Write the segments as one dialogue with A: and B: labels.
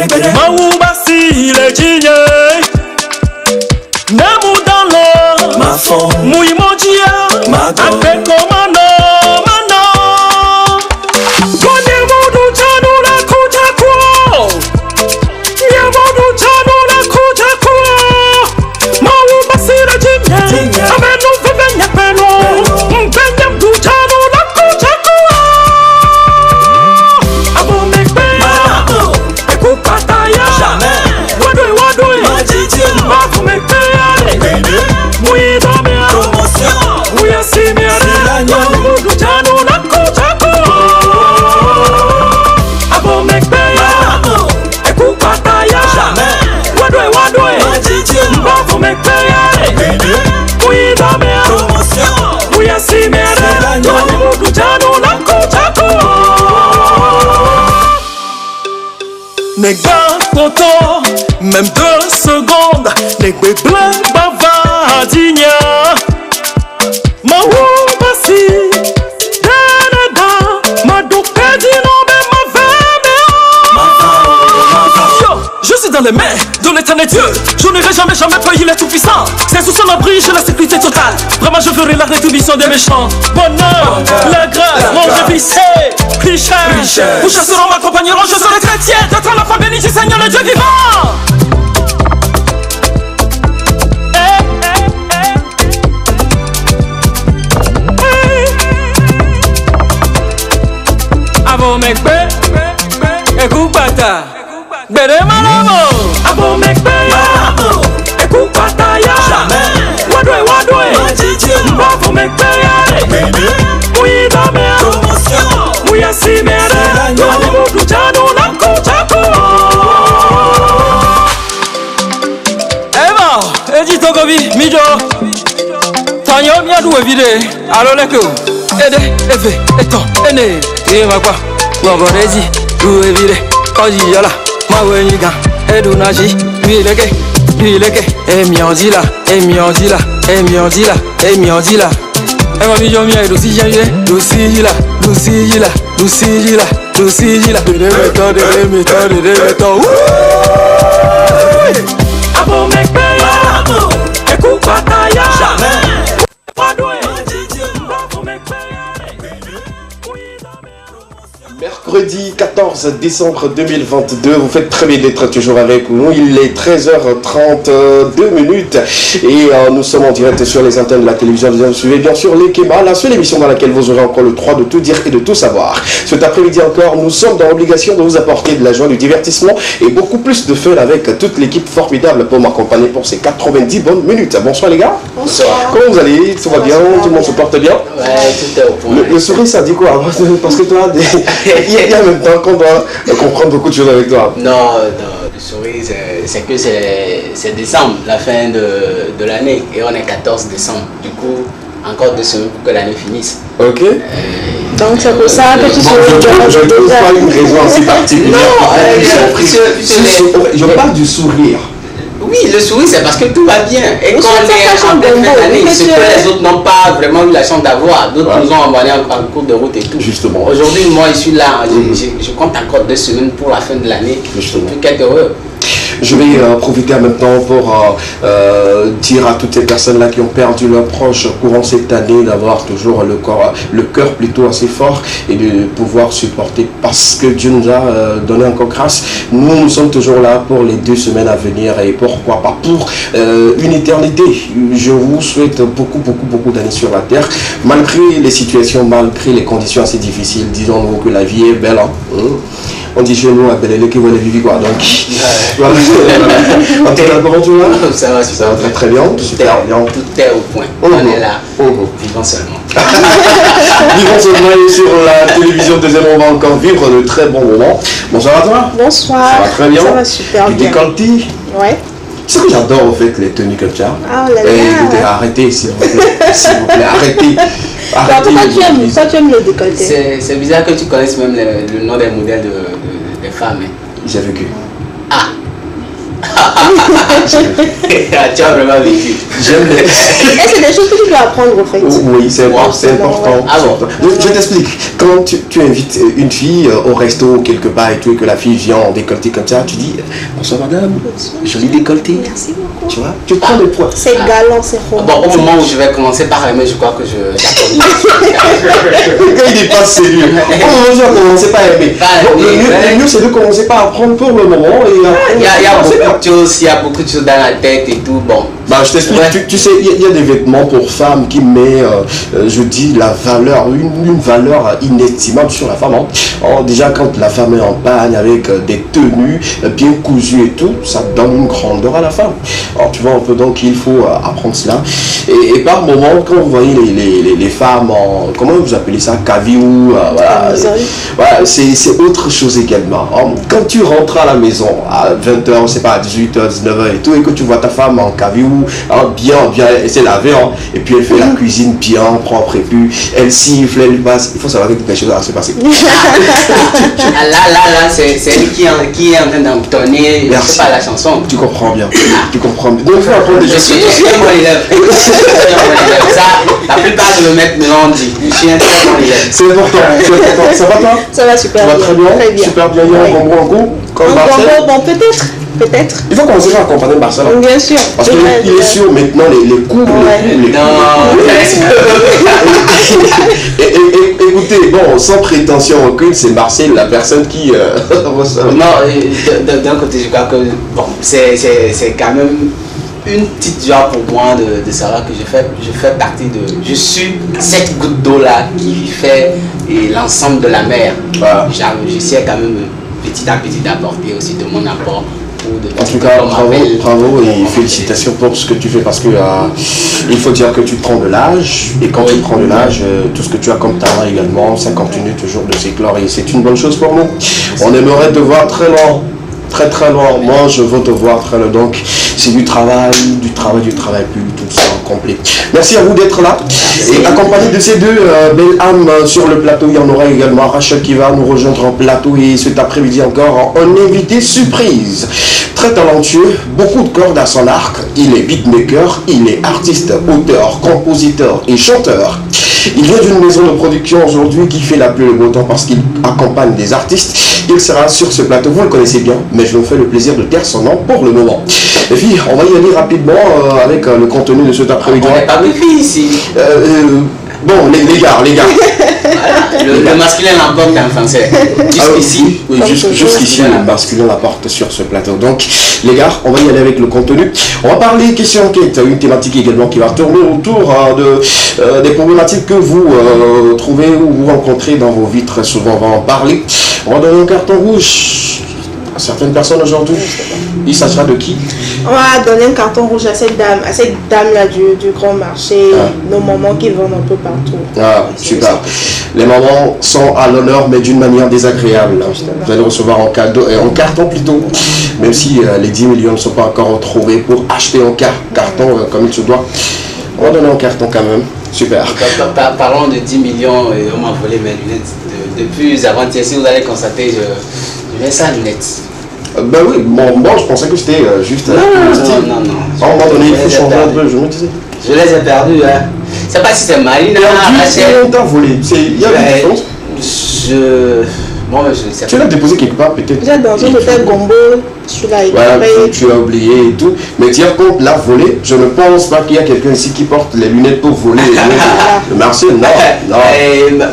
A: Maoubasi le djinye Namu dans l'eau Mafon Mouimojia Apeko mano Mano Konye mudu chanu la kuta kuo Ye mudu chanu la kuta kuo Maoubasi le djinye Amenu vibenya peno Mbenya mdu chanu la kuta kuo Abo mekbeya Ekupataya Wadoi wadoi Mafu mekbeya Muidamea Muyasimea Mudu chanu la kuta kuo Abo mekbeya Ekupataya Wadoi wadoi Mafu mekbeya Muidamea Muyasimea Mudu chanu la kuta kuo Negba poto, même 2 secondes, negbe bleu bavadinia. Maoubasi, deneda, madopedi no me Yo, je suis dans les mains de l'éternel Dieu. Je n'aurai jamais peur, il est tout puissant. C'est sous son abri, j'ai la sécurité totale. Vraiment, je ferai la rétribution des méchants. Bonheur, la grâce, mon vissé, cliché. Vous chasseront, m'accompagneront, je serai chrétien. D'être la femme bénie du Seigneur, le Dieu vivant. Abo mekbe, ekupata. Bere malamo. Abo mekbe ya, ekupata ya. Wadwe, mbavu mekbe ya. Muidamea, muyasimere. Mudu chanu la kuta kuo. Eba, eji togobi, mijo. Tanyo miadu evide, aloleko. Ede, eve, eto, ene. Magwa, waboreji, evide. Oji yola, mawenyiga, edunaji, bileke, emiozila. Ema mijo mia edusijanye, dusijila. Dedemeto. Abo mekbeya, ekupataya.
B: Mercredi 14 décembre 2022, vous faites très bien d'être toujours avec nous. Il est 13h32 minutes et nous sommes en direct sur les antennes de la télévision. Vous suivez bien sûr les Kéba, la seule émission dans laquelle vous aurez encore le droit de tout dire et de tout savoir. Cet après-midi encore, nous sommes dans l'obligation de vous apporter de la joie, du divertissement et beaucoup plus de fun avec toute l'équipe formidable pour m'accompagner pour ces 90 bonnes minutes. Bonsoir les gars.
C: Bonsoir.
B: Comment vous allez? Tout va bien? Tout le monde se porte bien?
C: Ouais, tout est au point.
B: Le sourire, ça dit quoi? Parce que toi, il y a en même temps qu'on doit comprendre beaucoup de choses avec toi.
C: Non, le sourire, c'est que c'est décembre, la fin de l'année, et on est 14 décembre. Du coup, encore 2 semaines pour que l'année finisse.
B: Ok.
D: Donc c'est pour ça que tu souris.
B: Je ne trouve pas une raison assez particulière. Je parle du sourire.
C: Oui, le sourire, c'est parce que tout va bien. Et quand on est en pleine année, ce que les autres n'ont pas vraiment eu la chance d'avoir, d'autres nous ont envoyé en cours de route et tout.
B: Justement.
C: Aujourd'hui, moi, je suis là. Je compte encore 2 semaines pour la fin de l'année.
B: Justement.
C: Je suis quelque heureux.
B: Je vais profiter en même temps pour dire à toutes ces personnes-là qui ont perdu leurs proches courant cette année d'avoir toujours le cœur plutôt assez fort et de pouvoir supporter parce que Dieu nous a donné encore grâce. Nous sommes toujours là pour les 2 semaines à venir et pourquoi pas pour une éternité. Je vous souhaite beaucoup d'années sur la terre. Malgré les situations, malgré les conditions assez difficiles, disons-nous que la vie est belle. Hein? On dit chez nous, appelez-le qui veut vivre quoi. Donc, voilà. En tout cas, comment tu vas?
C: Ça va
B: très très bien. Super bien.
C: Tout est au point. On est là. Vivons seulement.
B: Vivons seulement et sur la télévision deuxième, on va encore vivre de très bons moments. Bonsoir à toi.
D: Bonsoir.
B: Ça va très bien.
D: Ça va super bien.
B: Décolleté.
D: Ouais.
B: C'est que j'adore en fait les tenues comme ça.
D: Ah là là.
B: Écoutez, arrêtez s'il vous plaît. S'il vous plaît, arrêtez.
D: Pourquoi tu aimes le décolleté?
C: C'est bizarre que tu connaisses même le nom des modèles des femmes. Hein.
B: J'ai vécu.
C: Ah. Tu as vraiment vécu.
B: J'aime les...
D: Et c'est des choses que tu peux apprendre en fait.
B: Oui, c'est important.
C: Ah bon.
B: Je t'explique. Quand tu invites une fille au resto ou quelque part et tout, et que la fille vient en décolleté comme ça, tu dis bonsoir madame, joli décolleté.
D: Merci beaucoup.
B: Tu vois, tu prends le poids.
D: C'est galant, c'est
C: Bon,
D: romantique.
C: au moment où je vais commencer par aimer, je crois que je.
B: Quand il n'est pas sérieux. Au moment où tu vas commencer par aimer. Le mieux c'est de commencer par apprendre pour le moment et après.
C: Il y a beaucoup de choses, il y a beaucoup de choses dans la tête et tout. Bon.
B: Bah, je t'explique,
C: Ouais.
B: tu sais, il y a des vêtements pour femmes qui met, je dis, la valeur, une valeur inestimable sur la femme. Hein. Alors, déjà, quand la femme est en pagne avec des tenues bien cousues et tout, ça donne une grandeur à la femme. Alors, tu vois un peu, donc il faut apprendre cela. Et par moment, quand vous voyez les femmes en, comment vous appelez ça, caviou, voilà, voilà c'est autre chose également. Alors, quand tu rentres à la maison à 20h, je sais pas, à 18h, 19h et tout, et que tu vois ta femme en caviou, hein, bien, elle s'est lavée, hein, et puis elle fait la cuisine bien propre, et puis elle siffle, elle passe. Il faut savoir que quelque chose va se passer.
C: Là, c'est elle qui est en train d'entonner, je sais pas, la chanson.
B: Tu comprends bien. Tu comprends bien. Donc il faut apprendre des
C: Je
B: choses.
C: suis un bon élève. Ça, la plupart de mes maîtres me l'ont dit. Je suis un très bon élève.
B: C'est important. Ça va toi?
D: Ça va super
B: Ça va
D: bien.
B: très bien. Super bien. Il y a un bonbon en coup, comme Marcel.
D: Bon, peut-être.
B: Il faut commencer par accompagner Marcel.
D: Bien sûr.
B: Parce qu'il est sur maintenant les cours, les
C: Non,
B: écoutez, bon, sans prétention aucune, c'est Marcel, la personne qui ressort.
C: non, d'un côté, je crois que bon, c'est quand même une petite joie pour moi de savoir que je fais partie de. Je suis cette goutte d'eau là qui fait l'ensemble de la mer.
B: Voilà.
C: J'essaie quand même petit à petit d'apporter aussi de mon apport.
B: En tout cas, bravo et félicitations pour ce que tu fais parce que il faut dire que tu prends de l'âge et quand tu prends de l'âge, tout ce que tu as comme talent également, ça continue toujours de s'éclore et c'est une bonne chose pour nous. On aimerait te voir très loin. Très loin. Moi, je veux te voir très loin. Donc, c'est du travail, puis tout ça en complet. Merci à vous d'être là. Et accompagné de ces deux belles âmes sur le plateau, il y en aura également Rachel qui va nous rejoindre en plateau et cet après-midi encore un invité surprise. Très talentueux, beaucoup de cordes à son arc. Il est beatmaker, il est artiste, auteur, compositeur et chanteur. Il vient d'une maison de production aujourd'hui qui fait la pluie et le beau temps parce qu'il accompagne des artistes. Il sera sur ce plateau, vous le connaissez bien, mais je me fais le plaisir de taire son nom pour le moment. Les filles, on va y aller rapidement avec le contenu de cet après-midi.
C: On n'est pas filles ici.
B: Bon, les gars.
C: Voilà, le masculin l'emporte en français. Jusqu'ici.
B: Oui, jusqu'ici, le masculin l'apporte sur ce plateau. Donc, les gars, on va y aller avec le contenu. On va parler question enquête, une thématique également qui va tourner autour des problématiques que vous trouvez ou vous rencontrez dans vos vies très souvent. On va en parler. On va donner un carton rouge à certaines personnes aujourd'hui. Il s'agira de qui?
D: On va donner un carton rouge à cette dame-là du grand marché, nos mamans qui vendent un peu partout.
B: Ah, super. Les mamans sont à l'honneur, mais d'une manière désagréable. Vous allez recevoir en cadeau, en carton plutôt, même si les 10 millions ne sont pas encore retrouvés pour acheter un carton comme il se doit. On va donner un carton quand même. Super.
C: Parlons de 10 millions et on m'a volé mes lunettes. Depuis avant-hier, si vous allez constater, je mets ça en lunettes.
B: Ben oui, moi je pensais que c'était juste
C: non.
B: À un moment donné, il faut changer un peu, je me disais.
C: Je les ai perdus, hein. Je sais pas si c'est Marina, Rachel.
B: On t'a volé. Il y a une différence.
C: Moi, je ne sais pas.
B: Tu l'as déposé quelque part peut-être.
D: Déjà dans un hôtel Gombo, celui-là est
B: voilà, tu as oublié et tout. Mais dire qu'on l'a volé, je ne pense pas qu'il y a quelqu'un ici qui porte les lunettes pour voler les lunettes. Le Marcel, non.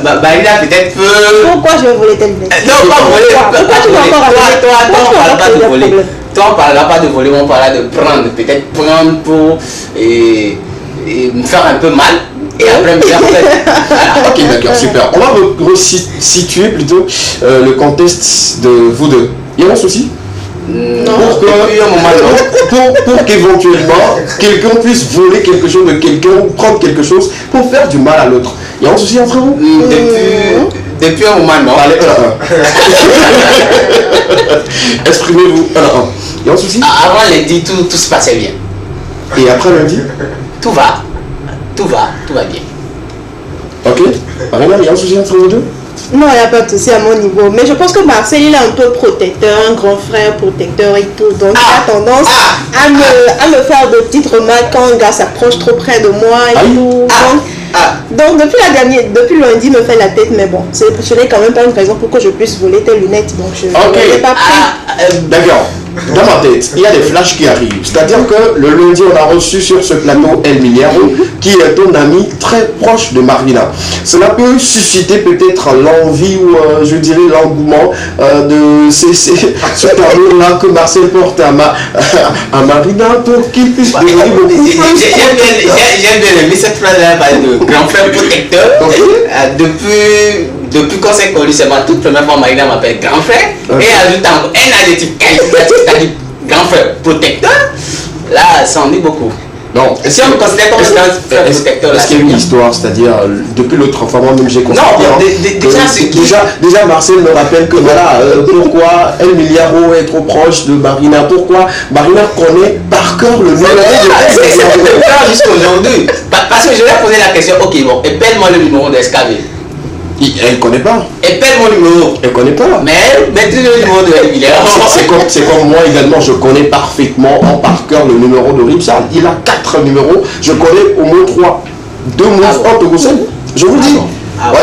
C: Marina peut-être peut...
D: Pourquoi je vais voler tes lunettes?
C: Non, pas voler.
D: Pourquoi tu vas encore voler?
C: Toi, on ne parle pas de voler. Toi, on ne parlera pas de voler, on parlera de prendre. Peut-être prendre pour me faire un peu mal. Et après me faire voilà.
B: Ok, d'accord, super. On va resituer plutôt le contexte de vous deux. Il y a un souci?
C: Non.
B: Pour qu'éventuellement quelqu'un puisse voler quelque chose de quelqu'un ou prendre quelque chose pour faire du mal à l'autre. Il y a un souci entre vous?
C: Depuis un moment, non.
B: Allez, exprimez-vous. Il y a un souci?
C: Avant lundi, tout se passait bien.
B: Et après lundi?
C: Tout va bien.
B: Ok. Marina, il y a un souci entre vous deux?
D: Non, il n'y a pas de souci à mon niveau. Mais je pense que Marcel, il est un peu protecteur, un grand frère protecteur et tout. Donc, il a tendance à me faire de petites remarques quand un gars s'approche trop près de moi et tout. Donc, depuis lundi, il me fait la tête. Mais bon, ce n'est quand même pas une raison pour que je puisse voler tes lunettes. Donc, je n'ai pas pris.
B: D'accord. Dans ma tête, il y a des flashs qui arrivent. C'est-à-dire que le lundi, on a reçu sur ce plateau El Miliaro, qui est un ami très proche de Marina. Cela peut susciter peut-être l'envie ou, je dirais, l'engouement de ce cadeau-là que Marcel porte à Marina pour qu'il puisse devenir beaucoup plus.
C: J'aime bien aimé cette phrase-là, de grand frère protecteur. Depuis qu'on s'est connu, c'est ma toute première fois, Marina m'appelle grand frère. Et ajoute encore un adjectif qualificatif, c'est-à-dire grand frère protecteur. Là, ça en dit beaucoup.
B: Non.
C: Si on me considère comme un frère protecteur,
B: est-ce qu'il y a une histoire, c'est-à-dire depuis l'autre fois, moi-même j'ai constaté.
C: Non,
B: déjà Marcel me rappelle que voilà, pourquoi El Miliaro est trop proche de Marina, pourquoi Marina connaît par cœur le numéro de
C: c'est jusqu'à aujourd'hui. Parce que je lui ai posé la question, ok, bon, épelle-moi le numéro de SKB.
B: Elle ne connaît pas.
C: Épelle mon numéro.
B: Elle ne connaît pas.
C: Mais elle maîtrise le numéro de El Miliaro.
B: C'est comme moi également, je connais parfaitement en par cœur le numéro de Ripsal. Il a 4 numéros, je connais au moins 3. 2 mots en Togosen. Je vous dis.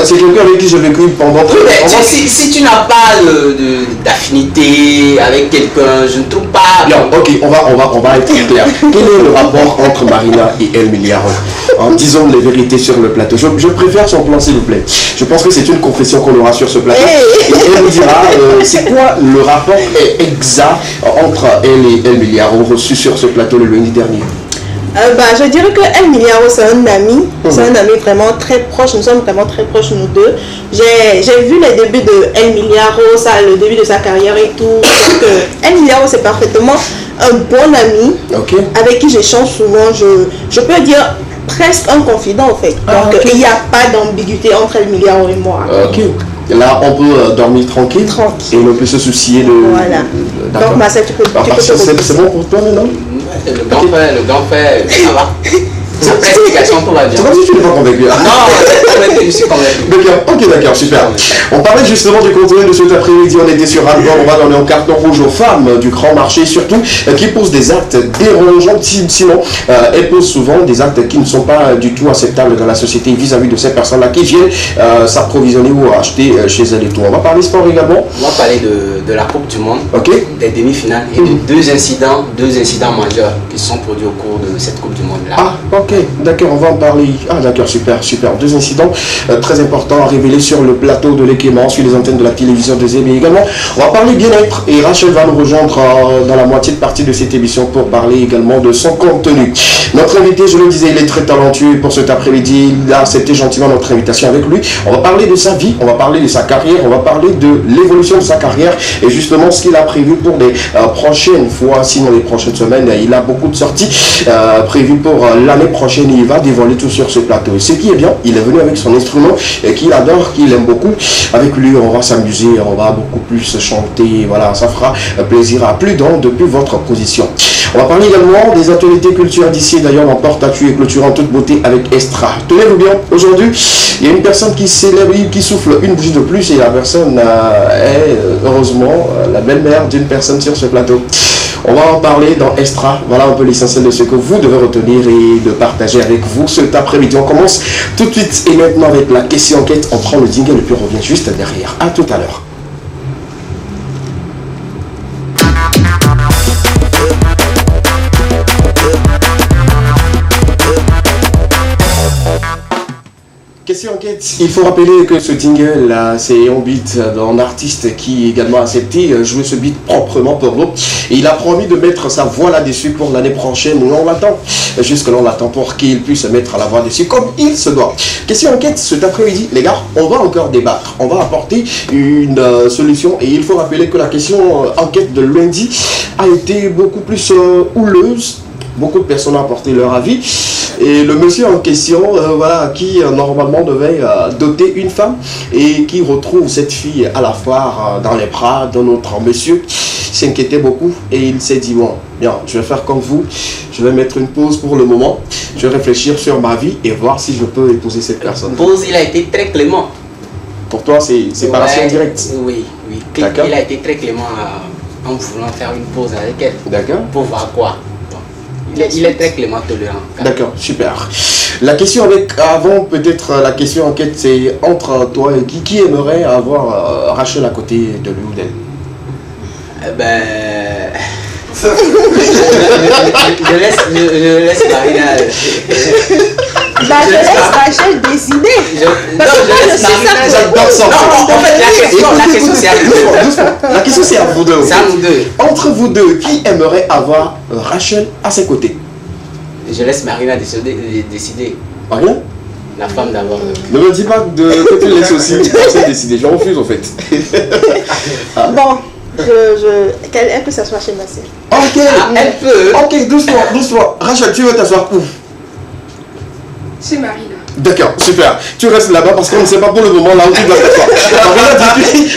B: C'est quelqu'un avec qui j'ai vécu pendant très longtemps.
C: Si tu n'as pas d'affinité avec quelqu'un, je ne trouve pas.
B: Bien, ok, on va être clair. Quel est le rapport entre Marina et El Miliaro? Disons les vérités sur le plateau. Je préfère son plan, s'il vous plaît. Je pense que c'est une confession qu'on aura sur ce plateau. Et elle nous dira c'est quoi le rapport exact entre elle et El Miliaro reçu sur ce plateau le lundi dernier.
D: Je dirais que El Miliaro, c'est un ami. C'est un ami vraiment très proche. Nous sommes vraiment très proches, nous deux. J'ai vu les débuts de El Miliaro, le début de sa carrière et tout. Donc, El Miliaro, c'est parfaitement un bon ami avec qui j'échange souvent. Je peux dire presque un confident, en fait. Donc, il n'y a pas d'ambiguïté entre El Miliaro et moi.
B: Là, on peut dormir tranquille. Et on peut se soucier de...
D: Voilà. Donc, Marcel, tu peux te
B: c'est bon pour toi maintenant?
C: Le grand frère, ça va. Sa explication pour la dire.
B: C'est comme si tu n'es pas convaincu.
C: Non, je suis convaincu.
B: D'accord, super. On parlait justement du contenu de cet après-midi. On était sur Album, on va donner un carton rouge aux femmes du grand marché, surtout qui posent des actes dérangeants. Sinon, elles posent souvent des actes qui ne sont pas du tout acceptables dans la société vis-à-vis de ces personnes-là qui viennent s'approvisionner ou acheter chez elles et tout. On va parler sport également.
C: On va parler de la Coupe du Monde, des demi-finales et de deux incidents majeurs qui sont produits au cours de cette Coupe du Monde-là.
B: D'accord, on va en parler. D'accord, super. 2 incidents très importants à révéler sur le plateau de l'Équément, sur les antennes de la télévision de Zébé également. On va parler bien-être et Rachel va nous rejoindre dans la moitié de partie de cette émission pour parler également de son contenu. Notre invité, je le disais, il est très talentueux pour cet après-midi. Il a accepté gentiment notre invitation avec lui. On va parler de sa vie, on va parler de sa carrière, on va parler de l'évolution de sa carrière et justement ce qu'il a prévu pour les prochaines fois, sinon les prochaines semaines. Il a beaucoup de sorties prévues pour l'année prochaine. Il va dévoiler tout sur ce plateau. Et ce qui est bien, il est venu avec son instrument qu'il adore, qu'il aime beaucoup. Avec lui, on va s'amuser, on va beaucoup plus chanter. Voilà, ça fera plaisir à plus d'un depuis votre position. On va parler également des actualités culturelles d'ici. D'ailleurs, on porte à tuer clôture en toute beauté avec Estra. Tenez-vous bien, aujourd'hui, il y a une personne qui célèbre, qui souffle une bougie de plus et la personne est heureusement la belle-mère d'une personne sur ce plateau. On va en parler dans Estra. Voilà un peu l'essentiel de ce que vous devez retenir et de partager avec vous cet après-midi. On commence tout de suite et maintenant avec la question enquête. On prend le jingle et puis on revient juste derrière. À tout à l'heure. Question enquête. Il faut rappeler que ce jingle là, c'est un beat d'un artiste qui également a accepté jouer ce beat proprement pour nous. Et il a promis de mettre sa voix là-dessus pour l'année prochaine. On l'attend. Jusque-là, on l'attend pour qu'il puisse mettre la voix dessus comme il se doit. Question enquête cet après-midi, les gars, on va encore débattre. On va apporter une solution. Et il faut rappeler que la question enquête de lundi a été beaucoup plus houleuse. Beaucoup de personnes ont apporté leur avis. Et le monsieur en question, qui normalement devait doter une femme et qui retrouve cette fille à la foire dans les bras d'un autre monsieur, s'inquiétait beaucoup et il s'est dit bon, bien, je vais faire comme vous, je vais mettre une pause pour le moment, je vais réfléchir sur ma vie et voir si je peux épouser cette personne.
C: Pause, il a été très clément.
B: Pour toi, c'est séparation directe.
C: Oui.
B: D'accord.
C: Il a été très clément en voulant faire une pause avec elle.
B: D'accord.
C: Pour voir quoi. Bon. Il est très clément, tolérant.
B: D'accord, super. La question avant peut-être la question en quête, c'est entre toi et qui aimerait avoir Rachel à côté de lui ou d'elle?
C: Je laisse Marina.
D: Je laisse Rachel décider.
B: J'adore ça.
C: La question c'est à vous deux.
B: La question c'est à vous deux.
C: C'est à nous deux.
B: Entre vous deux, qui aimerait avoir Rachel à ses côtés?
C: Je laisse Marina décider.
B: Rien?
C: La femme d'abord.
B: Ne me dis pas que tu laisses aussi décider. Je refuse en fait.
D: Bon, elle peut s'asseoir chez Marcel.
B: Ok.
C: Elle peut.
B: Ok, doucement. Rachel, tu veux t'asseoir où?
E: Chez Marina.
B: D'accord, super. Tu restes là-bas parce qu'on ne sait pas pour le moment là où tu dois t'asseoir.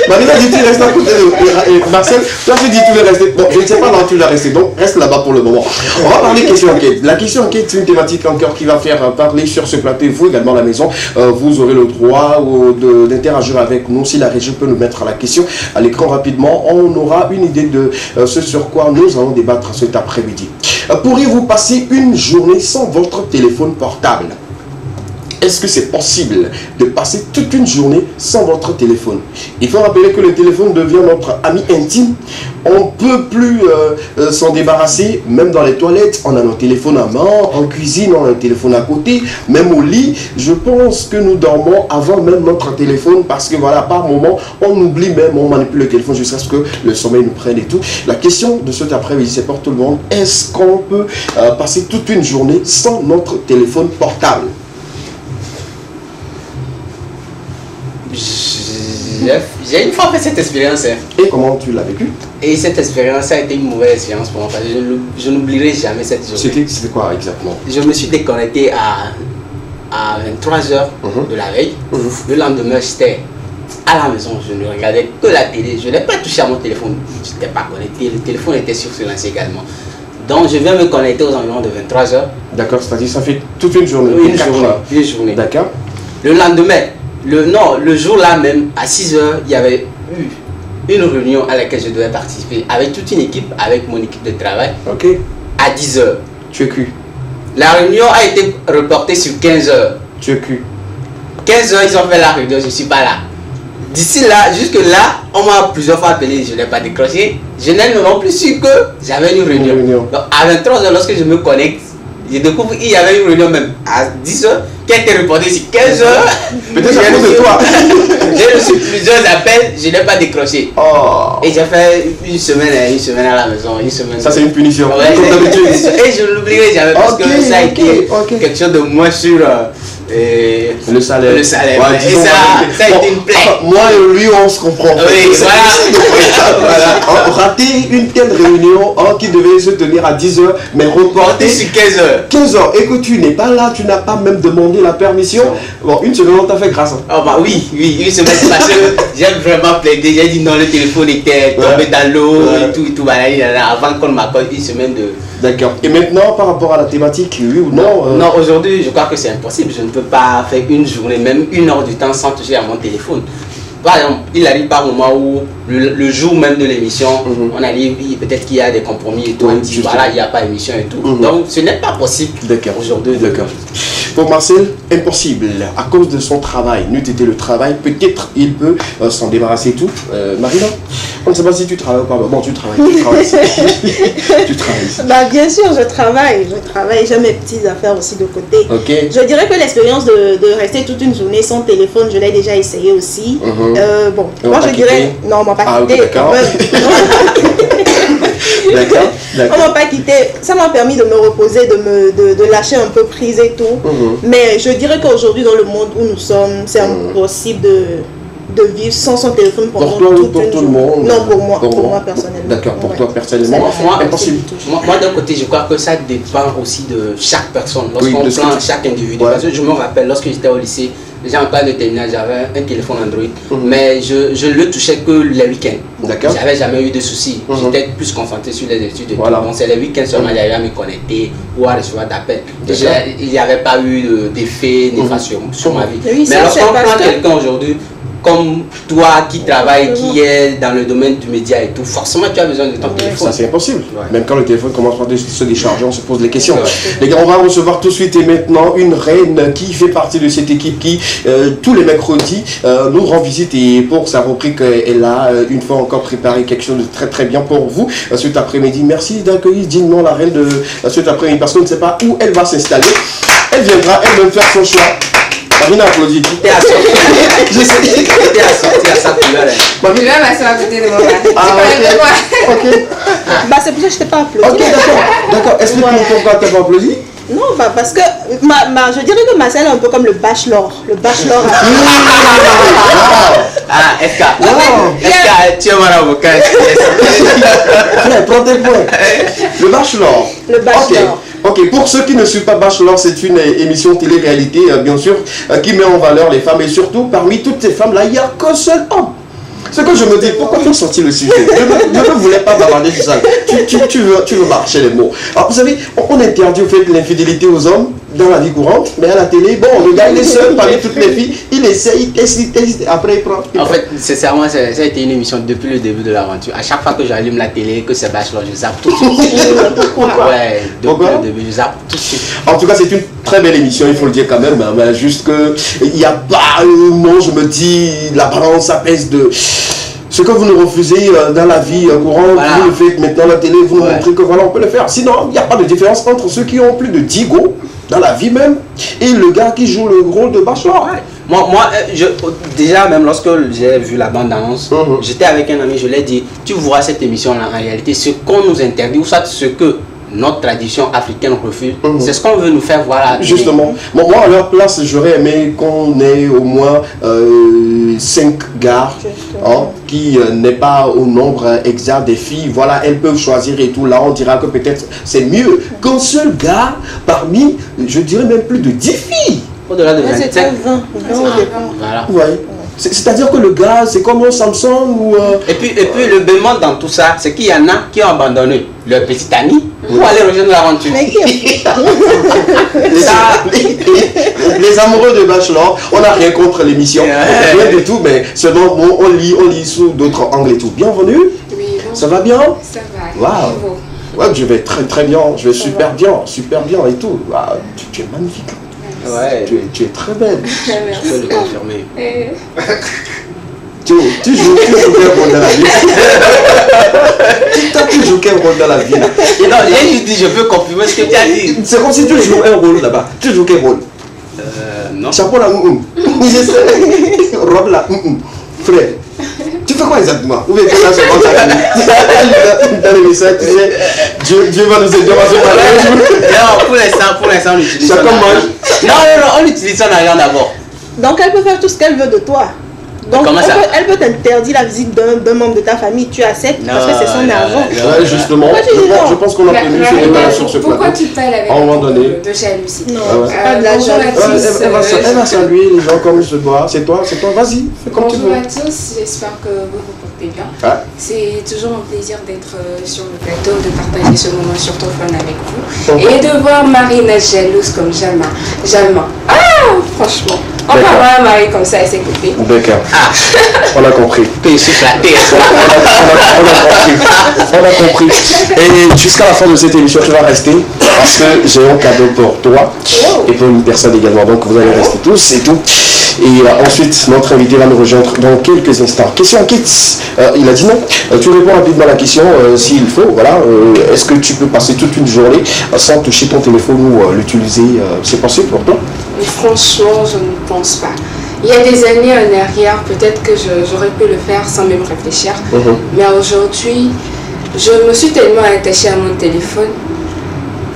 B: Marina dit tu restes à côté de Marcel. Toi tu dis tu veux rester. Bon, je ne sais pas là où tu dois rester, donc reste là-bas pour le moment. On va parler question enquête. La question enquête, c'est une thématique encore qui va faire parler sur ce plateau. Vous également à la maison, vous aurez le droit d'interagir avec nous. Si la régie peut nous mettre à la question à l'écran rapidement, on aura une idée de ce sur quoi nous allons débattre cet après-midi. Pourriez-vous passer une journée sans votre téléphone portable? Est-ce que c'est possible de passer toute une journée sans votre téléphone? Il faut rappeler que le téléphone devient notre ami intime. On ne peut plus s'en débarrasser. Même dans les toilettes, on a notre téléphone à main. En cuisine, on a un téléphone à côté. Même au lit, je pense que nous dormons avant même notre téléphone. Parce que voilà, par moment, on oublie même, on manipule le téléphone jusqu'à ce que le sommeil nous prenne et tout. La question de cet après-midi, c'est pour tout le monde. Est-ce qu'on peut passer toute une journée sans notre téléphone portable?
C: J'ai une fois fait cette expérience.
B: Et comment tu l'as vécu?
C: Et cette expérience a été une mauvaise expérience pour moi. Je n'oublierai jamais cette journée.
B: C'était quoi exactement?
C: Je me suis déconnecté à 23h de la veille. Le lendemain, j'étais à la maison. Je ne regardais que la télé. Je n'ai pas touché à mon téléphone. Je n'étais pas connecté. Le téléphone était sur silence également. Donc je viens me connecter aux environs de 23h.
B: D'accord, c'est-à-dire ça fait toute une journée.
C: Une journée.
B: D'accord.
C: Le lendemain, le jour là même, à 6h, il y avait eu une réunion à laquelle je devais participer avec toute une équipe, avec mon équipe de travail.
B: Ok.
C: À 10h.
B: Tu es cul.
C: La réunion a été reportée sur 15h.
B: Tu es cul.
C: 15h, ils ont fait la réunion, je ne suis pas là. D'ici là, jusque là, on m'a plusieurs fois appelé, je n'ai pas décroché. Je n'ai non plus su que j'avais une réunion. Donc à 23h, lorsque je me connecte, je découvre qu'il y avait une réunion même à 10h qui a été reportée sur 15h.
B: Peut-être à cause de toi.
C: J'ai reçu plusieurs appels, je n'ai pas décroché.
B: Oh.
C: Et j'ai fait une semaine à la maison. Une semaine.
B: Ça, c'est une punition.
C: Ouais,
B: comme d'habitude.
C: et je ne l'oublierai jamais parce que ça a été quelque chose de moins sur
B: le salaire.
C: Le salaire.
B: Ouais,
C: et ça a été une plaie.
B: Moi et lui, on se comprend.
C: Oui,
B: voilà. Rater une telle réunion qui devait se tenir à 10h, mais reportée
C: sur 15h.
B: 15h. Et que tu n'es pas là, tu n'as pas même demandé la permission. Bon, une semaine, on t'a fait grâce.
C: Oh bah oui, une semaine parce que j'ai vraiment plaidé. J'ai dit non, le téléphone était tombé dans l'eau et tout. Avant qu'on m'accorde une semaine de.
B: D'accord. Et maintenant, par rapport à la thématique, oui ou non
C: Non, aujourd'hui, je crois que c'est impossible. Je ne peux pas faire une journée, même 1 heure du temps sans toucher à mon téléphone. Par exemple, il arrive par moment où le jour même de l'émission, on arrive, peut-être qu'il y a des compromis et tout, on dit voilà, il n'y a pas d'émission et tout. Donc ce n'est pas possible aujourd'hui.
B: D'accord. Pour Marcel, impossible. À cause de son travail, n'eût été le travail, peut-être il peut s'en débarrasser et tout. Marina, on ne sait pas si tu travailles ou pas. Bon, tu travailles. Tu travailles.
D: Bah, bien sûr, je travaille. J'ai mes petites affaires aussi de côté.
B: Ok.
D: Je dirais que l'expérience de rester toute une journée sans téléphone, je l'ai déjà essayé aussi. Bon, moi je dirais, non, on m'a pas quitté.
B: D'accord.
D: On m'a pas quitté. Ça m'a permis de me reposer, de lâcher un peu prise et tout. Mais je dirais qu'aujourd'hui, dans le monde où nous sommes, c'est impossible de vivre sans son téléphone pendant
B: pour toi ou pour tout le monde?
D: Non, pour moi personnellement.
B: D'accord, pour toi personnellement, impossible.
C: Moi d'un côté, je crois que ça dépend aussi de chaque personne. Lorsqu'on prend chaque individu. Parce que je me rappelle, lorsque j'étais au lycée, déjà en classe de terminale, j'avais un téléphone Android, mais je ne le touchais que les week-ends.
B: D'accord.
C: J'avais jamais eu de soucis. J'étais plus concentré sur les études.
B: Voilà.
C: Donc c'est les week-ends seulement j'arrivais à me connecter ou à recevoir d'appels. Il n'y avait pas eu d'effet néfaste sur ma vie.
D: Oui,
C: mais lorsqu'on prend quelqu'un aujourd'hui, comme toi qui travaille, qui est dans le domaine du média et tout, forcément tu as besoin de ton téléphone.
B: Ça c'est impossible.
C: Ouais.
B: Même quand le téléphone commence par se décharger, on se pose les questions.
C: Ouais.
B: Les gars, on va recevoir tout de suite et maintenant une reine qui fait partie de cette équipe qui, tous les mercredis, nous rend visite et pour sa rubrique, elle a une fois encore préparé quelque chose de très très bien pour vous cet après-midi. Merci d'accueillir dignement la reine de cet après-midi parce qu'on ne sait pas où elle va s'installer. Elle viendra elle-même faire son choix. Marina applaudit.
C: T'es à sortir. Je sais, t'es à sortir à sa couleur.
E: Je vais m'asseoir à côté de mon père.
B: Ah,
E: Tu connais
B: ok.
D: Bah, c'est pour ça que je t'ai pas applaudi.
B: Ok, d'accord. D'accord. Explique-moi pourquoi tu n'as pas applaudi.
D: Non, bah parce que je dirais que Marcel est un peu comme le bachelor. Le bachelor.
C: Ah, FK. FK, tu es mon avocat.
B: Frère, prends tes points. Le bachelor.
D: Le bachelor.
B: Ok, pour ceux qui ne suivent pas Bachelor, c'est une émission télé-réalité, bien sûr, qui met en valeur les femmes et surtout, parmi toutes ces femmes-là, il n'y a qu'un seul homme. Ce que je me dis, pourquoi tu as sorti le sujet? Je ne voulais pas bavarder sur ça. Tu veux marcher les mots. Alors, vous savez, on interdit au fait l'infidélité aux hommes dans la vie courante, mais à la télé, bon, le gars, il est seul parmi toutes les filles, il essaye, il teste, après il prend.
C: En fait, sincèrement, ça a été une émission depuis le début de l'aventure. À chaque fois que j'allume la télé, que c'est Bachelor, je zappe tout de suite.
B: Pourquoi?
C: Ouais, depuis le début, je zappe tout de suite.
B: En tout cas, c'est une très belle émission, il faut le dire quand même, mais juste que il n'y a pas, non, je me dis, la balance apaise de ce que vous nous refusez dans la vie courante,
C: Voilà.
B: vous le faites maintenant à la télé, vous nous montrez que voilà, on peut le faire. Sinon, il n'y a pas de différence entre ceux qui ont plus de 10 go dans la vie même et le gars qui joue le rôle de Bachelor.
C: Ouais. Moi, déjà, même lorsque j'ai vu la bande-annonce, j'étais avec un ami, je lui ai dit, tu vois cette émission-là, en réalité, ce qu'on nous interdit, ou soit ce que notre tradition africaine refuse, c'est ce qu'on veut nous faire voir à la télé.
B: Justement, moi à leur place, j'aurais aimé qu'on ait au moins 5 gars qui n'est pas au nombre exact des filles. Voilà, elles peuvent choisir et tout. Là, on dira que peut-être c'est mieux qu'un seul gars parmi, je dirais même plus de 10 filles.
C: Au-delà de
D: C'était
C: 25.
D: 20 au départ.
C: Voilà.
B: Ouais. C'est-à-dire que le gars, c'est comme un Samson ou...
C: Et puis le bémol dans tout ça, c'est qu'il y en a qui ont abandonné leur petit ami pour aller rejoindre l'aventure.
D: Mais qui
B: Les amoureux de Bachelor, on n'a rien contre l'émission, rien du tout, mais seulement bon, on lit sous d'autres angles et tout. Bienvenue,
E: Oui, bon,
B: ça va bien?
E: ça va.
B: Waouh.
E: Niveau.
B: Ouais, je vais très très bien, je vais super bien et tout. Waouh, tu es magnifique,
C: Ouais,
B: tu es très belle.
C: je peux le confirmer.
B: Tu joues quel rôle dans la vie? Tu joues quel rôle dans la vie là?
C: Et non, j'ai juste dit, je peux confirmer ce que tu as dit.
B: C'est comme si tu joues un rôle là-bas. Tu joues quel rôle?
C: Non.
B: Chapeau là, je sais. Robe là, frère. Tu fais quoi exactement? Ou bien que ça se passe dans les messages, tu sais, Dieu va nous aider, on va se parler.
C: Non, pour l'instant, on utilise son
B: Chacun
C: argent.
B: mange.
C: Non, on utilise son argent d'abord.
D: Donc elle peut faire tout ce qu'elle veut de toi. Donc
C: Comment ça?
D: elle peut t'interdire la visite d'un membre de ta famille, tu acceptes parce que c'est son argent.
B: Ouais, justement,
D: Pourquoi tu dis non?
B: je pense qu'on a prévu ce débat sur ce
E: Pourquoi
B: plateau.
E: tu parles avec
B: À un moment
E: beaucoup
B: donné.
E: de jalousie?
D: Non,
B: Ah ouais.
D: c'est pas de la
E: Bonjour à
D: jalousie.
E: tous.
B: Elle va saluer les gens comme il se doit. C'est toi, vas-y, fais comme tu
E: Bonjour
B: veux.
E: à tous, j'espère que vous vous portez bien.
B: Ah.
E: C'est toujours un plaisir d'être sur le plateau, de partager ce moment surtout fun avec vous. Et de voir Marina jalouse comme jamais. Ah, franchement. On va
B: D'accord.
E: voir Marie comme ça à ses côtés.
B: D'accord. On a compris.
C: Que je suis flatté.
B: On a compris. Et jusqu'à la fin de cette émission, tu vas rester parce que j'ai un cadeau pour toi et pour une personne également. Donc vous allez rester tous et tout. Et ensuite, notre invité va nous rejoindre dans quelques instants. Question Kids. Il a dit non. Tu réponds rapidement à la question s'il faut. Voilà. Est-ce que tu peux passer toute une journée sans toucher ton téléphone ou l'utiliser? C'est possible pour toi?
E: Mais franchement, je ne pense pas. Il y a des années en arrière, peut-être que j'aurais pu le faire sans même réfléchir. Mais aujourd'hui, je me suis tellement attachée à mon téléphone,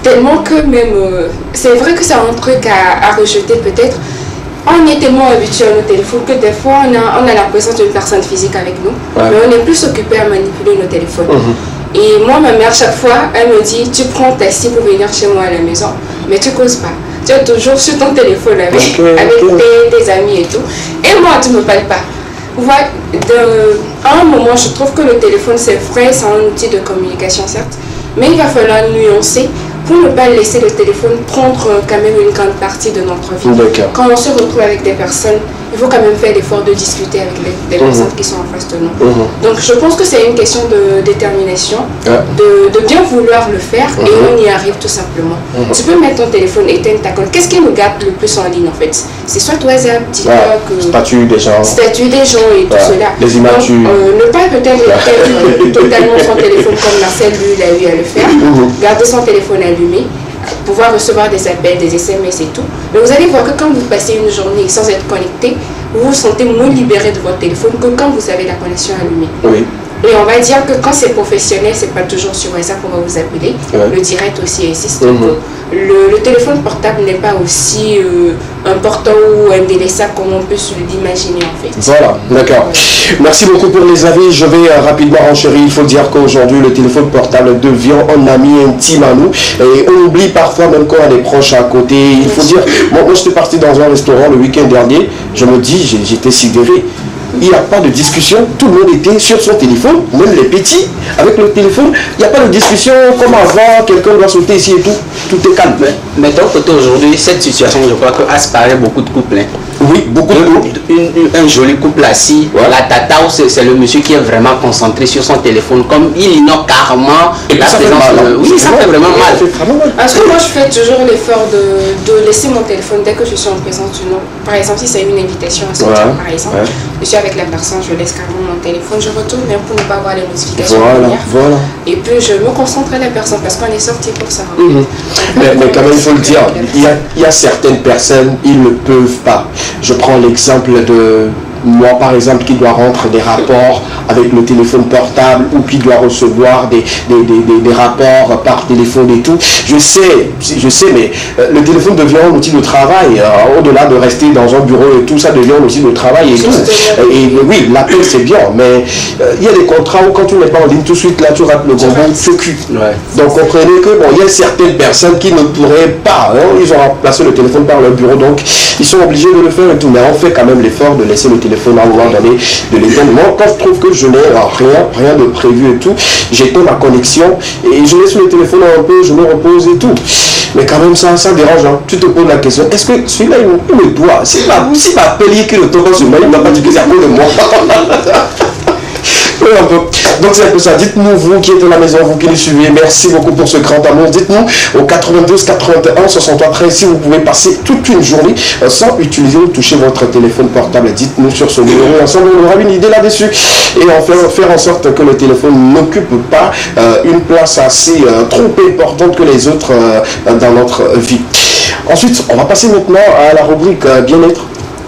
E: tellement que même, c'est vrai que c'est un truc à rejeter peut-être. On est tellement habitué à nos téléphones que des fois, on a la présence d'une personne physique avec nous, mais on est plus occupé à manipuler nos téléphones. Et moi, ma mère, chaque fois, elle me dit, tu prends ta taxi pour venir chez moi à la maison, mais tu causes pas. Tu es toujours sur ton téléphone avec tes amis et tout. Et moi, tu ne me parles pas. Ouais, à un moment, je trouve que le téléphone, c'est vrai, c'est un outil de communication, certes, mais il va falloir nuancer pour ne pas laisser le téléphone prendre quand même une grande partie de notre vie. Quand on se retrouve avec des personnes il faut quand même faire l'effort de discuter avec les personnes qui sont en face de nous. Donc je pense que c'est une question de détermination, de bien vouloir le faire et on y arrive tout simplement. Tu peux mettre ton téléphone, éteindre ta connexion. Qu'est-ce qui nous garde le plus en ligne en fait? C'est soit WhatsApp, TikTok,
B: statut des gens
E: et tout cela.
B: Les images.
E: Donc, ne pas peut-être éteindre totalement son téléphone comme Marcel lui il a eu à le faire. Garder son téléphone allumé, pouvoir recevoir des appels, des SMS et tout. Mais vous allez voir que quand vous passez une journée sans être connecté, vous vous sentez moins libéré de votre téléphone que quand vous avez la connexion allumée.
B: Oui.
E: Et on va dire que quand c'est professionnel, c'est pas toujours sur WhatsApp qu'on va vous appeler. Le direct aussi existe. Le téléphone portable n'est pas aussi important ou indélaissable comme on peut se l'imaginer en fait.
B: Voilà, d'accord. Merci beaucoup pour les avis. Je vais rapidement renchérir. Il faut dire qu'aujourd'hui, le téléphone portable devient un ami intime à nous. Et on oublie parfois même qu'on a des proches à côté. Il faut dire, moi j'étais parti dans un restaurant le week-end dernier. Je me dis, j'étais sidéré. Il n'y a pas de discussion, tout le monde était sur son téléphone, même les petits, avec le téléphone. Il n'y a pas de discussion comme avant, quelqu'un doit sauter ici et tout est calme.
C: Mais d'un côté aujourd'hui, cette situation, je crois que asparaît beaucoup de couples.
B: Oui, beaucoup de couples.
C: Un joli couple assis, la tata, c'est le monsieur qui est vraiment concentré sur son téléphone, comme il ignore carrément la présence. Oui, ça fait vraiment mal.
E: Parce que moi, je fais toujours l'effort de laisser mon téléphone dès que je suis en présence du nom. Par exemple, si c'est une invitation à sortir, par exemple, je suis avec la personne, je laisse carrément mon téléphone, je retourne même pour ne pas voir les notifications. Et puis je me concentre à la personne parce qu'on est sorti pour ça.
B: Mais quand même, il faut le dire, il y a certaines personnes, ils ne peuvent pas. Je prends l'exemple de moi, par exemple, qui doit rendre des rapports avec le téléphone portable ou qui doit recevoir des rapports par téléphone et tout. Je sais, mais le téléphone devient un outil de travail. Au-delà de rester dans un bureau et tout, ça devient un outil de travail et tout. Et oui, l'appel c'est bien, mais il y a des contrats où quand tu n'es pas en ligne tout de suite, là tu rates le bonbon, tu cul. Donc comprenez que bon, il y a certaines personnes qui ne pourraient pas, ils ont remplacé le téléphone par leur bureau, donc ils sont obligés de le faire et tout. Mais on fait quand même l'effort de laisser le téléphone à un moment donné, de l'éteindre. Moi, quand je trouve que je n'ai rien de prévu et tout, j'éteins ma connexion et je laisse le téléphone un peu, je me repose et tout. Mais quand même, ça dérange. Hein. Tu te poses la question, est-ce que celui-là, il me doit? Si ma appelé qui le toque sur moi, il ne m'a pas dit que c'est à cause de moi. Donc c'est un peu ça. Dites-nous, vous qui êtes à la maison, vous qui nous suivez, merci beaucoup pour ce grand amour. Dites-nous au 92 81 63 13 si vous pouvez passer toute une journée sans utiliser ou toucher votre téléphone portable. Dites-nous sur ce numéro. Ensemble, on aura une idée là-dessus. Et on va faire en sorte que le téléphone n'occupe pas une place assez trop importante que les autres dans notre vie. Ensuite, on va passer maintenant à la rubrique bien-être.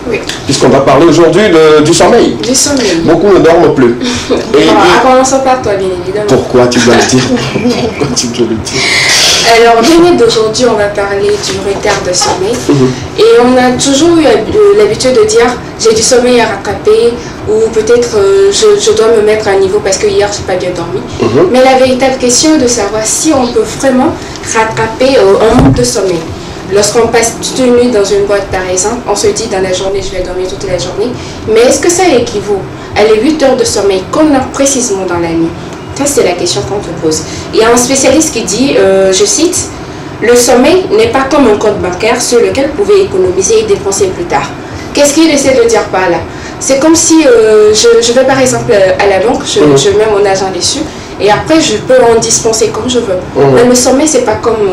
E: Oui.
B: Puisqu'on va parler aujourd'hui du sommeil.
E: Du sommeil.
B: Beaucoup ne dorment plus.
E: En commençant par toi, bien évidemment.
B: Pourquoi tu dois le dire? Pourquoi tu dois le dire?
E: Alors, bien d'aujourd'hui, on va parler du retard de sommeil. Et on a toujours eu l'habitude de dire j'ai du sommeil à rattraper ou peut-être je dois me mettre à niveau parce que hier, je n'ai pas bien dormi. Mais la véritable question est de savoir si on peut vraiment rattraper un manque de sommeil. Lorsqu'on passe toute une nuit dans une boîte par exemple, on se dit dans la journée je vais dormir toute la journée, mais est-ce que ça équivaut à les 8 heures de sommeil qu'on a précisément dans la nuit? Ça c'est la question qu'on te pose. Il y a un spécialiste qui dit, je cite, le sommeil n'est pas comme un compte bancaire sur lequel vous pouvez économiser et dépenser plus tard. Qu'est-ce qu'il essaie de dire par là? C'est comme si je vais par exemple à la banque, je mets mon argent dessus et après je peux en dispenser comme je veux. Mais le sommeil c'est pas comme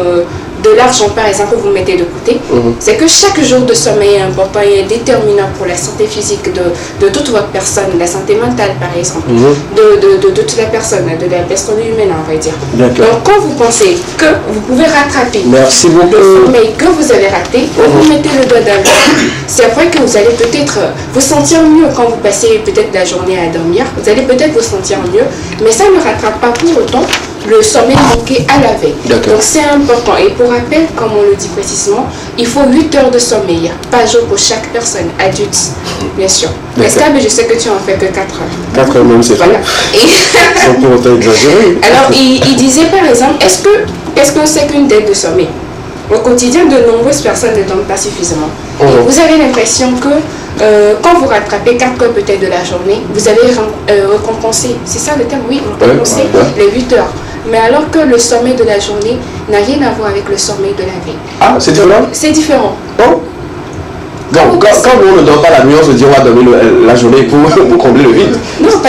E: de l'argent par exemple que vous mettez de côté. C'est que chaque jour de sommeil est important et est déterminant pour la santé physique de toute votre personne, la santé mentale par exemple, de toute la personne, de la personne humaine on va dire. Donc quand vous pensez que vous pouvez rattraper le sommeil que vous avez raté, vous mettez le doigt dans le c'est après que vous allez peut-être vous sentir mieux quand vous passez peut-être la journée à dormir, vous allez peut-être vous sentir mieux, mais ça ne rattrape pas pour autant le sommeil manqué à la veille. Donc c'est important. Et pour rappel, comme on le dit précisément, il faut 8 heures de sommeil par jour pour chaque personne, adulte, bien sûr. Estable, je sais que tu en fais que 4 heures.
B: 4 heures même, c'est voilà. Sans pour autant exagérer.
E: Alors, il disait par exemple, est-ce que c'est qu'une dette de sommeil? Au quotidien, de nombreuses personnes ne dorment pas suffisamment. Et vous avez l'impression que quand vous rattrapez 4 heures peut-être de la journée, vous allez récompenser, c'est ça le terme, oui, récompenser les 8 heures. Mais alors que le sommeil de la journée n'a rien à voir avec le sommeil de la veille.
B: Ah, c'est différent?
E: C'est différent.
B: Donc, quand on ne dort pas la nuit, on se dit on va dormir la journée pour combler le vide.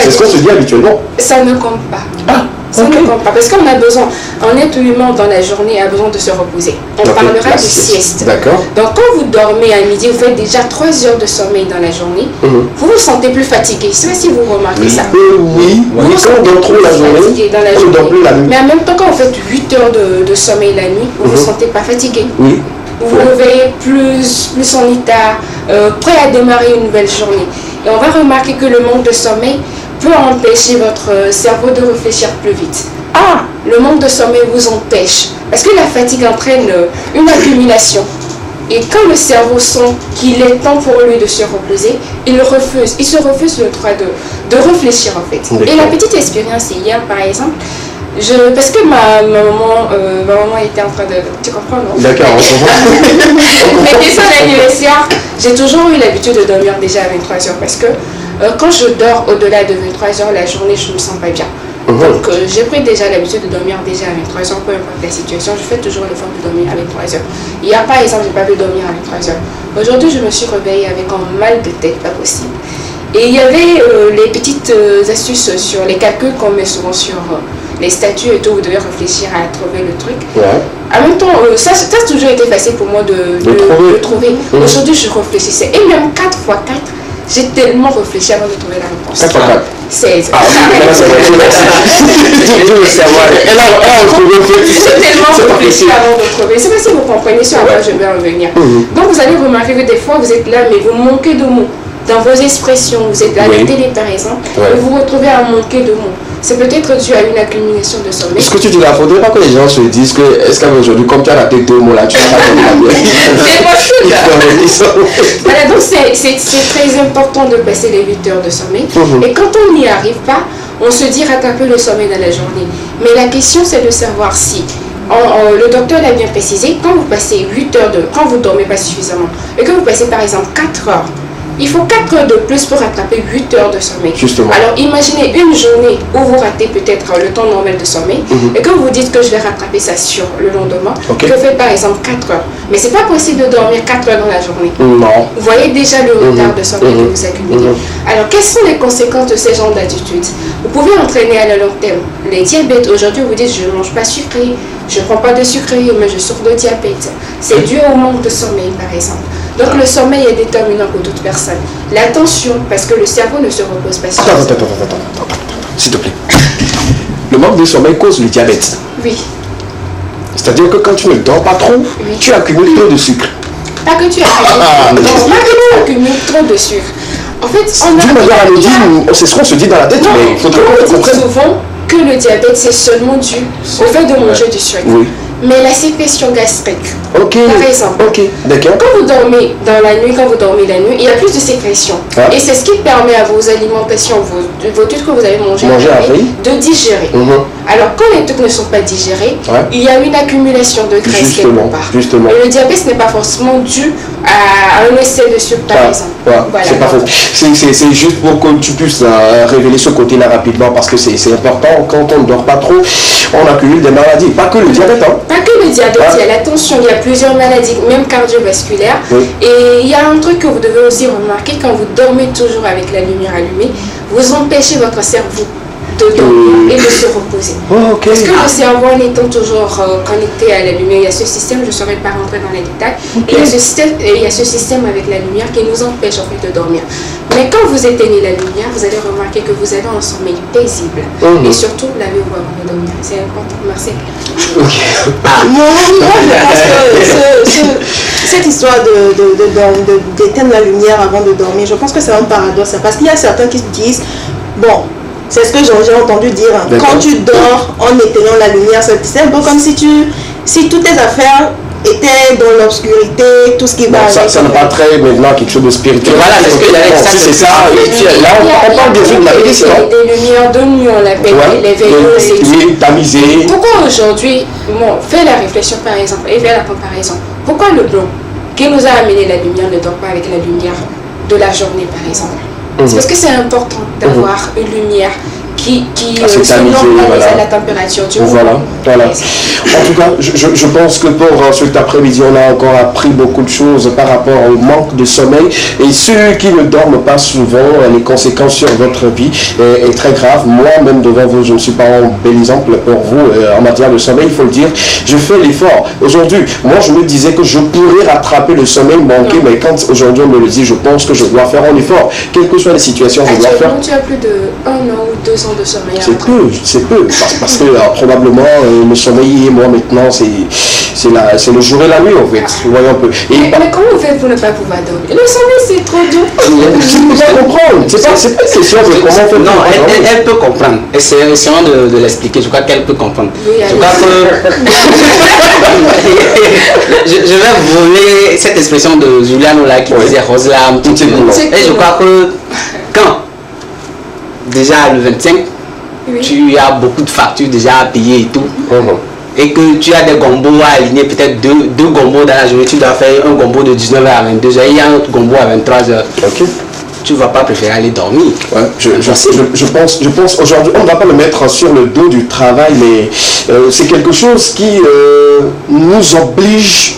B: C'est ce qu'on se dit habituellement.
E: Ça ne compte pas.
B: Ah,
E: ça ne compte pas. Parce qu'on a besoin, un être humain dans la journée a besoin de se reposer. On parlera de sieste.
B: D'accord.
E: Donc quand vous dormez à midi, vous faites déjà 3 heures de sommeil dans la journée, vous vous sentez plus fatigué. Je ne sais pas si vous remarquez ça.
B: Oui, quand on dort trop la journée, on ne dort plus la nuit.
E: Mais en même temps, quand vous faites 8 heures de sommeil la nuit, vous ne vous sentez pas fatigué.
B: Oui.
E: Vous vous réveillez plus en état, prêt à démarrer une nouvelle journée. Et on va remarquer que le manque de sommeil peut empêcher votre cerveau de réfléchir plus vite. Ah, le manque de sommeil vous empêche. Parce que la fatigue entraîne une accumulation. Et quand le cerveau sent qu'il est temps pour lui de se reposer, il se refuse le droit de réfléchir en fait. Et la petite expérience hier par exemple, parce que ma maman était en train de... Tu comprends, non?
B: D'accord, on comprend.
E: Mais son anniversaire, j'ai toujours eu l'habitude de dormir déjà à 23h parce que quand je dors au-delà de 23h la journée, je ne me sens pas bien. Donc j'ai pris déjà l'habitude de dormir déjà à 23h, peu importe la situation, je fais toujours l'effort de dormir à 23h. Hier par exemple, je n'ai pas pu dormir à 23h. Aujourd'hui, je me suis réveillée avec un mal de tête, pas possible. Et il y avait les petites astuces sur les calculs qu'on met souvent sur les statuts et tout, vous devez réfléchir à trouver le truc. Ouais. En même temps, ça a toujours été facile pour moi de trouver. Aujourd'hui, je réfléchissais. Et même 4 x 4, j'ai tellement réfléchi avant de trouver la réponse.
B: 4 x 4
E: 16.
B: Ah,
E: j'ai tellement réfléchi avant de trouver. C'est pas si vous comprenez sur quoi je vais revenir. Donc vous allez remarquer que des fois, vous êtes là, mais vous manquez de mots. Dans vos expressions, vous êtes à la télé par exemple, et vous vous retrouvez à manquer de mots. C'est peut-être dû à une accumulation de sommeil.
B: Ce que tu dis là, il ne faudrait pas que les gens se disent que, est-ce qu'aujourd'hui, comme tu as raté 2 mots là, tu vas pas donner la mienne.
E: C'est possible. Voilà, donc c'est très important de passer les 8 heures de sommeil. Et quand on n'y arrive pas, on se dit rattraper le sommeil dans la journée. Mais la question, c'est de savoir si, le docteur l'a bien précisé, quand vous passez 8 heures quand vous ne dormez pas suffisamment, et que vous passez par exemple 4 heures, il faut 4 heures de plus pour rattraper 8 heures de sommeil.
B: Justement.
E: Alors imaginez une journée où vous ratez peut-être le temps normal de sommeil et que vous dites que je vais rattraper ça sur le lendemain, que vous faites par exemple 4 heures. Mais c'est pas possible de dormir 4 heures dans la journée.
B: Non.
E: Vous voyez déjà le retard de sommeil que vous accumulez. Alors quelles sont les conséquences de ces genres d'attitudes? Vous pouvez entraîner à le long terme les diabètes. Aujourd'hui vous dites je ne mange pas sucré, je ne prends pas de sucré, mais je souffre de diabète. C'est dû au manque de sommeil par exemple. Donc le sommeil est déterminant pour toute personne. L'attention, parce que le cerveau ne se repose pas sur ça.
B: Attends, s'il te plaît. Le manque de sommeil cause le diabète.
E: Oui.
B: C'est-à-dire que quand tu ne dors pas trop, tu accumules trop de sucre.
E: Pas que tu accumules. Non, pas que tu accumules trop de sucre. En fait,
B: c'est ce qu'on se dit dans la tête, mais il faudrait qu'on comprenne.
E: Souvent que le diabète, c'est seulement dû au fait de manger du sucre. Oui. Mais la sécrétion gastrique, par exemple,
B: d'accord.
E: Quand vous dormez dans la nuit, il y a plus de sécrétion. Et c'est ce qui permet à vos alimentations, vos trucs que vous allez manger de digérer. Alors quand les trucs ne sont pas digérés, il y a une accumulation de graisse quelque part. Et le diabète n'est pas forcément dû à un excès de sucre, par exemple.
B: Voilà, c'est pas faux. C'est juste pour que tu puisses révéler ce côté-là rapidement, parce que c'est important. Quand on ne dort pas trop, on accumule des maladies. Pas que le diabète,
E: Pas que le diabète, il y a la tension, il y a plusieurs maladies, même cardiovasculaires. Et il y a un truc que vous devez aussi remarquer, quand vous dormez toujours avec la lumière allumée, vous empêchez votre cerveau de dormir et de se reposer. Parce que le cerveau, en étant toujours connecté à la lumière, il y a ce système, je ne saurais pas rentrer dans les détails, il y a ce système avec la lumière qui nous empêche en fait de dormir. Mais quand vous éteignez la lumière, vous allez remarquer que vous avez un sommeil paisible. Et surtout, lavez-vous avant de dormir. C'est important. Merci.
D: Moi, je pense que cette histoire d'éteindre la lumière avant de dormir, je pense que c'est un paradoxe. Parce qu'il y a certains qui se disent, bon, c'est ce que j'ai entendu dire. Quand tu dors en éteignant la lumière, c'est un peu comme si toutes tes affaires étaient dans l'obscurité, tout ce qui va
B: avec. Ça ne pas très maintenant quelque chose de spirituel.
C: Voilà, parce que
B: c'est ça. Là, on parle de vie de la médecine.
E: Des lumières de nuit, on l'appelle les veilleuses.
B: Oui, tamisées.
E: Pourquoi aujourd'hui, fais la réflexion par exemple, et fais la comparaison. Pourquoi le blanc qui nous a amené la lumière ne dort pas avec la lumière de la journée par exemple? C'est parce que c'est important d'avoir une lumière qui
B: c'est
E: se
B: amusé,
E: normalise
B: voilà.
E: à la température du
B: Voilà,
E: room.
B: voilà. En tout cas, je pense que pour cet après-midi, on a encore appris beaucoup de choses par rapport au manque de sommeil. Et ceux qui ne dorment pas souvent, les conséquences sur votre vie est très grave. Moi-même, devant vous, je ne suis pas un bel exemple pour vous en matière de sommeil, il faut le dire. Je fais l'effort. Aujourd'hui, moi, je me disais que je pourrais rattraper le sommeil manqué, mais quand aujourd'hui on me le dit, je pense que je dois faire un effort. Quelles que soient les situations, je dois faire.
E: Actuellement, tu as plus de 1 an ou 2 ans de sommeil.
B: C'est peu, parce que probablement le sommeil et moi maintenant c'est le jour et la nuit en fait, vous voyez un peu.
E: Mais comment vous faites pour ne pas pouvoir dormir? Le sommeil c'est trop dur.
B: Je ne peux pas comprendre, c'est pas une question de comment on fait.
C: Non, elle peut comprendre. Essayons de l'expliquer. Je crois qu'elle peut comprendre.
E: Oui,
C: je crois que je vais voler cette expression de Juliano là qui disait rose larme. Et je crois que quand déjà le 25,
E: oui.
C: Tu as beaucoup de factures déjà à payer et tout. Et que tu as des gombos à aligner, peut-être deux gombos dans la journée, tu dois faire un gombo de 19h à 22h, il y a un autre gombo à 23h.
B: Ok.
C: Tu ne vas pas préférer aller dormir.
B: Ouais, je pense aujourd'hui, on ne va pas le mettre sur le dos du travail, mais c'est quelque chose qui nous oblige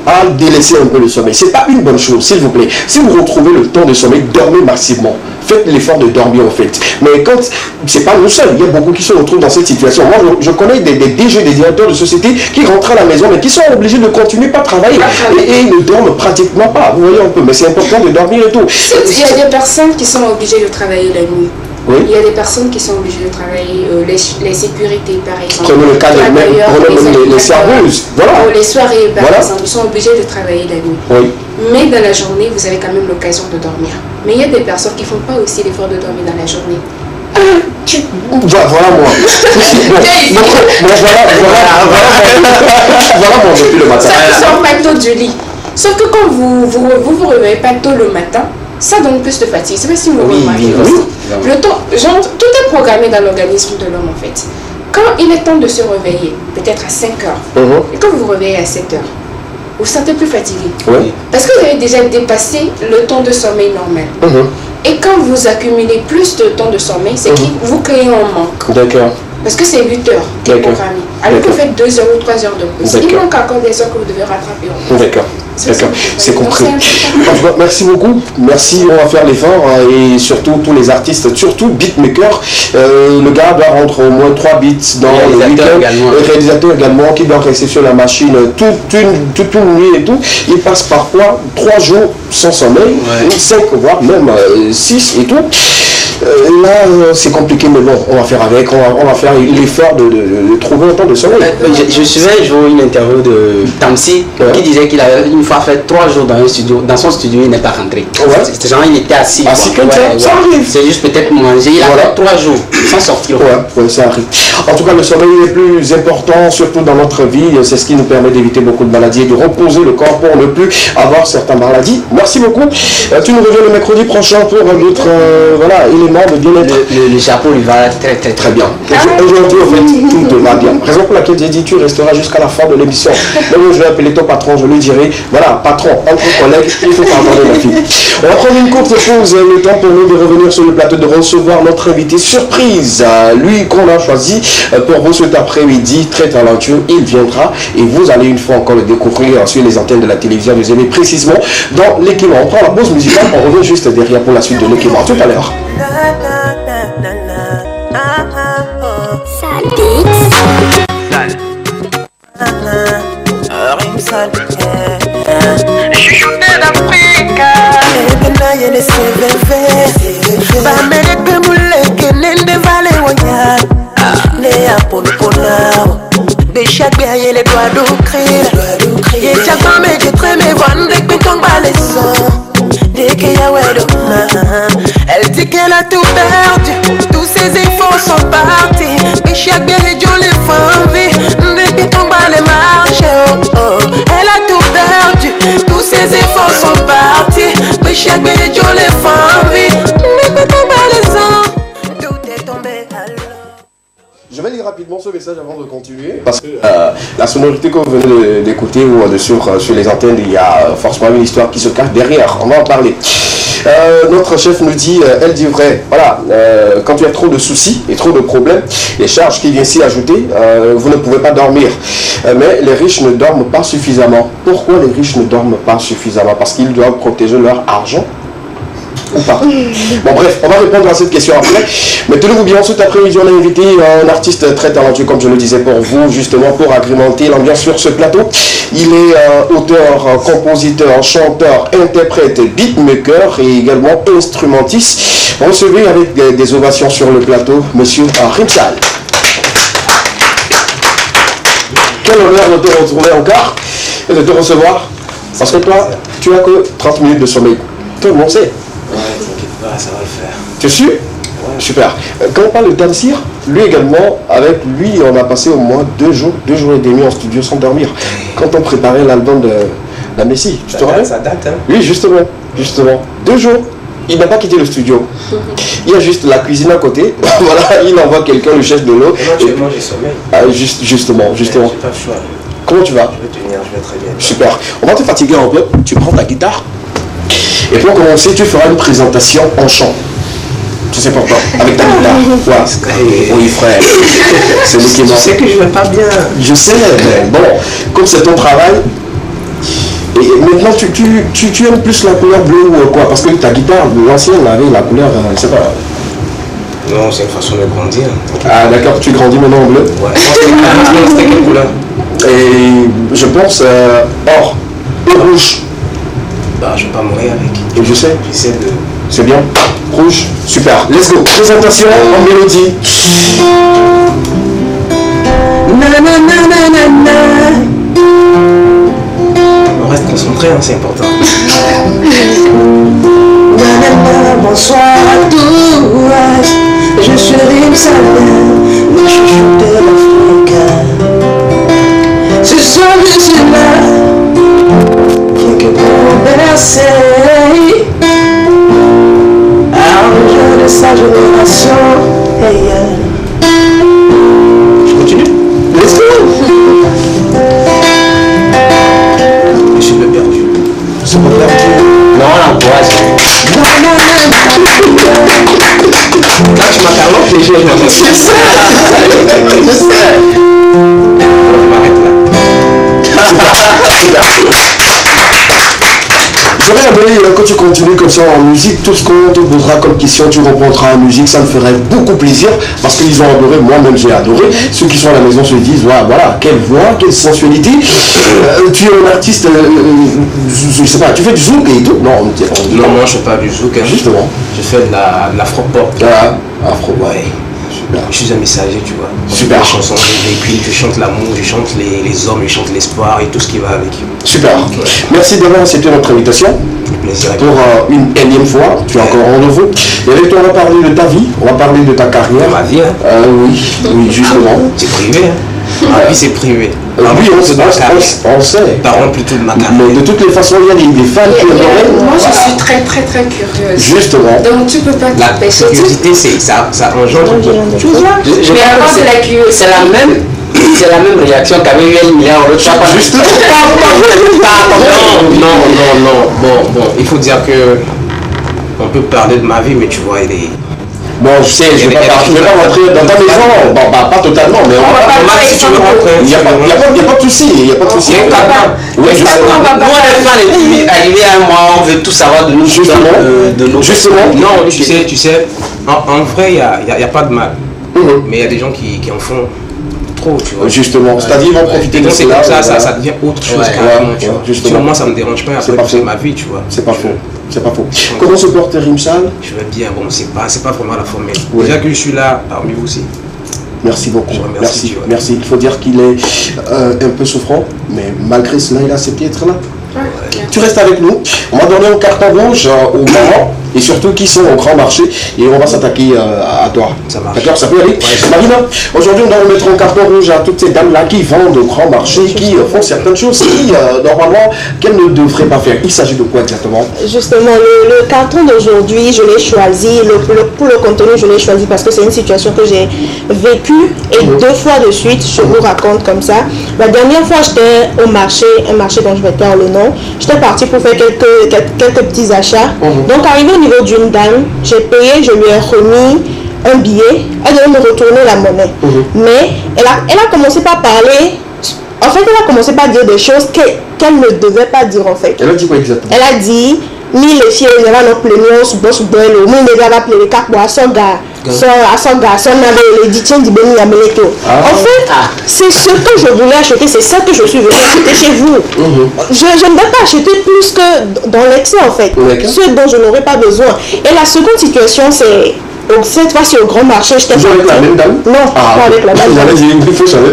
B: à délaisser un peu le sommeil. C'est pas une bonne chose, s'il vous plaît. Si vous retrouvez le temps de sommeil, dormez massivement. Faites l'effort de dormir en fait. Mais quand, c'est pas nous seuls, il y a beaucoup qui se retrouvent dans cette situation. Moi, je connais des DG, des directeurs de société qui rentrent à la maison, mais qui sont obligés de continuer par travailler. Et ils ne dorment pratiquement pas. Vous voyez un peu, mais c'est important de dormir et tout.
E: Il y a des personnes qui sont obligées de travailler la nuit.
B: Oui.
E: Il y a des personnes qui sont obligées de travailler les sécurités par exemple.
B: Prenons le cas les serveuses. Voilà.
E: Ou les soirées par
B: Voilà.
E: exemple, ils sont obligés de travailler la nuit.
B: Oui.
E: Mais dans la journée, vous avez quand même l'occasion de dormir. Mais il y a des personnes qui ne font pas aussi l'effort de dormir dans la journée.
B: Voilà moi. Voilà mon depuis le matin.
E: Ça vous sort pas tôt du lit. Sauf que quand vous réveillez pas tôt le matin, ça donne plus de fatigue. C'est pas si vous remarquez aussi. Le temps, genre, tout est programmé dans l'organisme de l'homme en fait. Quand il est temps de se réveiller, peut-être à 5 heures, et quand vous vous réveillez à 7 heures, vous vous sentez plus fatigué.
B: Oui.
E: Parce que vous avez déjà dépassé le temps de sommeil normal. Et quand vous accumulez plus de temps de sommeil, c'est que vous créez un manque.
B: D'accord.
E: Parce que c'est 8 heures qui est programmé. Alors que vous faites 2 heures ou 3 heures de plus. Il manque encore des heures que vous devez rattraper.
B: D'accord. D'accord, c'est compris. Merci beaucoup. Merci, on va faire l'effort. Et surtout, tous les artistes, surtout beatmakers, le gars doit rendre au moins 3 beats dans le week-end. Le réalisateur également, qui doit rester sur la machine toute une nuit et tout. Il passe parfois 3 jours sans sommeil, 5 voire même 6 et tout. Là, c'est compliqué, mais bon, on va faire avec, on va faire l'effort de trouver un temps de sommeil.
C: Je suivais un jour une interview de Tamsi qui disait qu'il avait une fois fait 3 jours dans un studio. Dans son studio, il n'est pas rentré. C'était genre, il était assis.
B: Assis comme ça arrive.
C: C'est juste peut-être manger. Il a fait 3 jours sans sortir.
B: Ouais, ça arrive. En tout cas, le sommeil est plus important, surtout dans notre vie. C'est ce qui nous permet d'éviter beaucoup de maladies et de reposer le corps pour ne plus avoir certaines maladies. Merci beaucoup. Tu nous reviens le mercredi prochain pour d'autres éléments de bien-être.
C: Le chapeau lui va très bien.
B: Aujourd'hui, en fait, tout te va bien. Raison pour laquelle j'ai dit tu resteras jusqu'à la fin de l'émission. Moi, je vais appeler ton patron, je lui dirai, voilà, patron, entre collègues, il faut pardonner la fille. On va prendre une courte pause, le temps pour nous de revenir sur le plateau, de recevoir notre invité surprise. Lui qu'on a choisi pour vous cet après-midi, très talentueux, il viendra et vous allez une fois encore le découvrir sur les antennes de la télévision des aînés, précisément dans l'équipement. On prend la pause musicale, on revient juste derrière pour la suite de l'équipement. Tout à l'heure.
F: Chouchouté d'Africa. Yene CVV Bamele pemule kenende vale wanya Ne apolopona Beshak behaye les doigts d'ocrir Ye chakma me je treme vande Kpintong baleson Deke ya wedo Elle dit qu'elle a tout perdu Tous ses efforts sont partis Beshak behaye jo les femmes Deke tombe les marches Elle a tout perdu Tous ses efforts sont partis Beshak behaye jo les femmes Deke tombe les hommes Tout est tombé à l'eau.
B: Je vais lire rapidement ce message avant de continuer parce que la sonorité que vous venez d'écouter ou sur les antennes, il y a forcément une histoire qui se cache derrière. On va en parler. Notre chef nous dit, elle dit vrai, voilà, quand tu as trop de soucis et trop de problèmes, les charges qui viennent s'y ajouter, vous ne pouvez pas dormir. Mais les riches ne dorment pas suffisamment. Pourquoi les riches ne dorment pas suffisamment? Parce qu'ils doivent protéger leur argent ou pas? Bon bref, on va répondre à cette question après. Mais tenez-vous bien, cet après-midi on a invité un artiste très talentueux, comme je le disais, pour vous, justement pour agrémenter l'ambiance sur ce plateau. Il est auteur, compositeur, chanteur, interprète, beatmaker et également instrumentiste. Recevez avec des ovations sur le plateau, monsieur Rimsal. Quel honneur de te retrouver encore et de te recevoir. Parce que toi, tu as que 30 minutes de sommeil. Tout le monde sait.
G: Ouais, t'inquiète pas, ça va le faire.
B: Tu es sûr? Ouais. Super. Quand on parle de Tamsir, lui également, avec lui, on a passé au moins 2 jours et demi en studio sans dormir. Quand on préparait l'album de la Messi, tu te rappelles?
G: Ça date, hein?
B: Oui, justement. 2 jours. Il n'a pas quitté le studio. Il y a juste la cuisine à côté. Voilà, il envoie quelqu'un, le chef de l'eau.
G: Éventuellement, j'ai sommeil.
B: Ah, justement.
G: J'ai pas le choix.
B: Comment tu vas?
G: Je vais tenir, je vais très bien.
B: Super. On va te fatiguer un peu. Tu prends ta guitare. Et pour commencer, tu feras une présentation en chant. Tu sais pourquoi? Avec ta guitare. Ouais. Oui, frère. C'est lui qui m'a.
G: Tu sais que je vais pas bien.
B: Je sais, mais bon, comme c'est ton travail. Et maintenant, tu aimes plus la couleur bleue ou quoi? Parce que ta guitare, l'ancienne, avait la couleur, je sais pas.
G: Non, c'est une façon de grandir.
B: Ah, d'accord, tu grandis maintenant en bleu?
G: Ouais. C'était quelle couleur?
B: Et je pense or et rouge.
G: Bah, je vais pas mourir avec.
B: Et je sais.
G: J'essaie de.
B: C'est bien. Rouge. Super. Let's go. Présentation en mélodie.
G: On reste concentré, hein, c'est important.
F: Bonsoir à tous. Je suis Rimsal, le chuchoteur d'Afrique. Ce soir je suis là, rien que pour bercer. Un de sa génération. Hey,
G: Je continue?
B: Let's go.
G: Je suis le perdu.
B: C'est pas perdu.
G: Non, l'angoisse. Là, tu m'as carrément piégé. Je sais. Je m'arrête là.
B: J'aurais aimé que tu continues comme ça en musique. Tout ce qu'on te posera comme question, tu répondras en musique. Ça me ferait beaucoup plaisir parce qu'ils ont adoré. Moi-même, j'ai adoré. Ceux qui sont à la maison se disent voilà, quelle voix, quelle sensualité. Tu es un artiste, je sais pas, tu fais du zouk et tout? Non,
G: moi je fais pas du zouk. Hein.
B: Justement.
G: Je fais de l'afro-pop.
B: Ah, afro,
G: ouais.
B: Super.
G: Je suis un messager, tu vois.
B: Super.
G: Les chansons, je véhicule, je chante l'amour, je chante les hommes, je chante l'espoir et tout ce qui va avec.
B: Super. Ouais. Merci d'avoir accepté notre invitation.
G: Plaisir.
B: Pour une énième fois, tu es encore en nouveau. Et avec toi, on va parler de ta vie, on va parler de ta carrière.
G: Ma vie, hein?
B: Oui, justement.
G: C'est privé, hein? Ma vie, c'est privé.
B: Oui, on sait.
G: Parlons plutôt de ma carrière.
B: Mais de toutes les façons, il y a des fans qui aimeraient.
E: Moi, je suis très curieuse.
B: Justement.
E: Donc, tu peux pas t'empêcher.
G: La curiosité, ça engendre.
E: Tu vois? Mais avant de la curiosité.
C: C'est la même réaction qu'avait eu El Milliard.
B: Justement.
G: Non. Bon, il faut dire que on peut parler de ma vie, mais tu vois, il est.
B: Bon, je sais, je vais pas rentrer dans ta maison. Bon, bah, pas totalement, mais on va pas.
G: Si tu veux rentrer.
B: Il n'y a pas de souci. Oui,
C: justement. Nous, les fans, arrivé à un moment, on veut tout savoir de nous.
B: Justement.
G: Non, tu sais, en vrai, il n'y a pas de mal. Mais il y a des gens qui en font trop, tu vois.
B: Justement, c'est-à-dire ils vont profiter de
G: cela. C'est comme ça devient autre chose carrément, tu vois.
B: Justement.
G: Moi, ça me dérange pas, après, c'est ma vie, tu vois.
B: C'est pas faux. Comment se porte Rimsal?
G: Je vais bien, bon, c'est pas vraiment la formule. Déjà que je suis là parmi vous aussi.
B: Merci beaucoup. Merci. Il faut dire qu'il est un peu souffrant, mais malgré cela, il a accepté d'être là. Tu restes avec nous. On va donner un carton rouge aux mamans et surtout qui sont au grand marché. Et on va s'attaquer à toi.
G: Ça marche.
B: D'accord, ça peut aller. Marina, aujourd'hui on va remettre un carton rouge à toutes ces dames-là qui vendent au grand marché, qui font certaines choses qui, normalement, qu'elles ne devraient pas faire. Il s'agit de quoi exactement?
D: Justement, le carton d'aujourd'hui, je l'ai choisi, pour le contenu, je l'ai choisi parce que c'est une situation que j'ai vécue et 2 fois de suite, je vous raconte comme ça. La dernière fois, j'étais au marché, un marché dont je vais taire le nom. J'étais partie pour faire quelques petits achats. Donc, arrivé au niveau d'une dame, j'ai payé, je lui ai remis un billet, elle devait me retourner la monnaie. Mais elle a commencé par parler. En fait, elle a commencé par dire des choses qu'elle ne devait pas dire en fait.
B: Elle a dit quoi exactement?
D: Elle a dit, ni les filles, il y avait nos plénions, boss belle, ou ni les gars, les cas pour son gars, son garçon avait les ditins du béni à Meleto. En fait, c'est ce que je voulais acheter, c'est ça que je suis venue acheter chez vous. Je ne vais pas acheter plus que dans l'excès en fait, ce dont je n'aurais pas besoin. Et la seconde situation, c'est. Donc cette fois-ci au grand marché, j'étais
B: pas avec la même dame?
D: Non, pas avec la même dame.
B: Il faut changer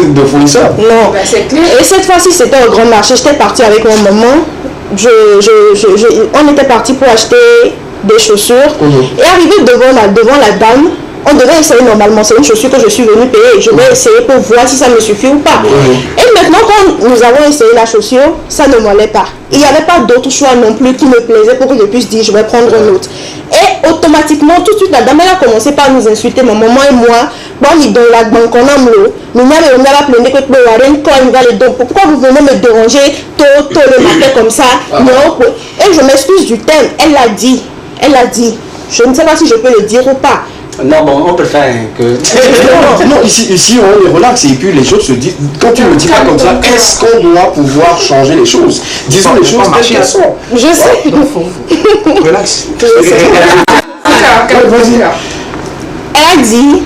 B: de fournisseur.
D: Non.
E: Bah, c'est clair.
D: Et cette fois-ci, c'était au grand marché. J'étais partie avec mon maman. On était parti pour acheter des chaussures. Et arrivé devant la dame, on devait essayer normalement. C'est une chaussure que je suis venue payer. Je vais essayer pour voir si ça me suffit ou pas. Et maintenant, quand nous avons essayé la chaussure, ça ne m'allait pas. Il n'y avait pas d'autre choix non plus qui me plaisait pour que je puisse dire je vais prendre un autre. Et automatiquement, tout de suite, la dame elle a commencé par nous insulter, ma maman et moi. Bon, il donne la banque, on a l'eau. Mais il y a pourquoi vous venez me déranger tôt le matin comme ça? Non. Et je m'excuse du thème. Elle l'a dit. Je ne sais pas si je peux le dire ou pas.
C: Non, bon, on peut faire que...
B: non, ici on est relax et puis les choses se disent, quand tu ne le dis pas comme ça, est-ce qu'on doit pouvoir changer les choses? Disons les choses telles qu'elles sont.
D: Je sais.
G: Relax.
B: Vas-y.
D: Elle a dit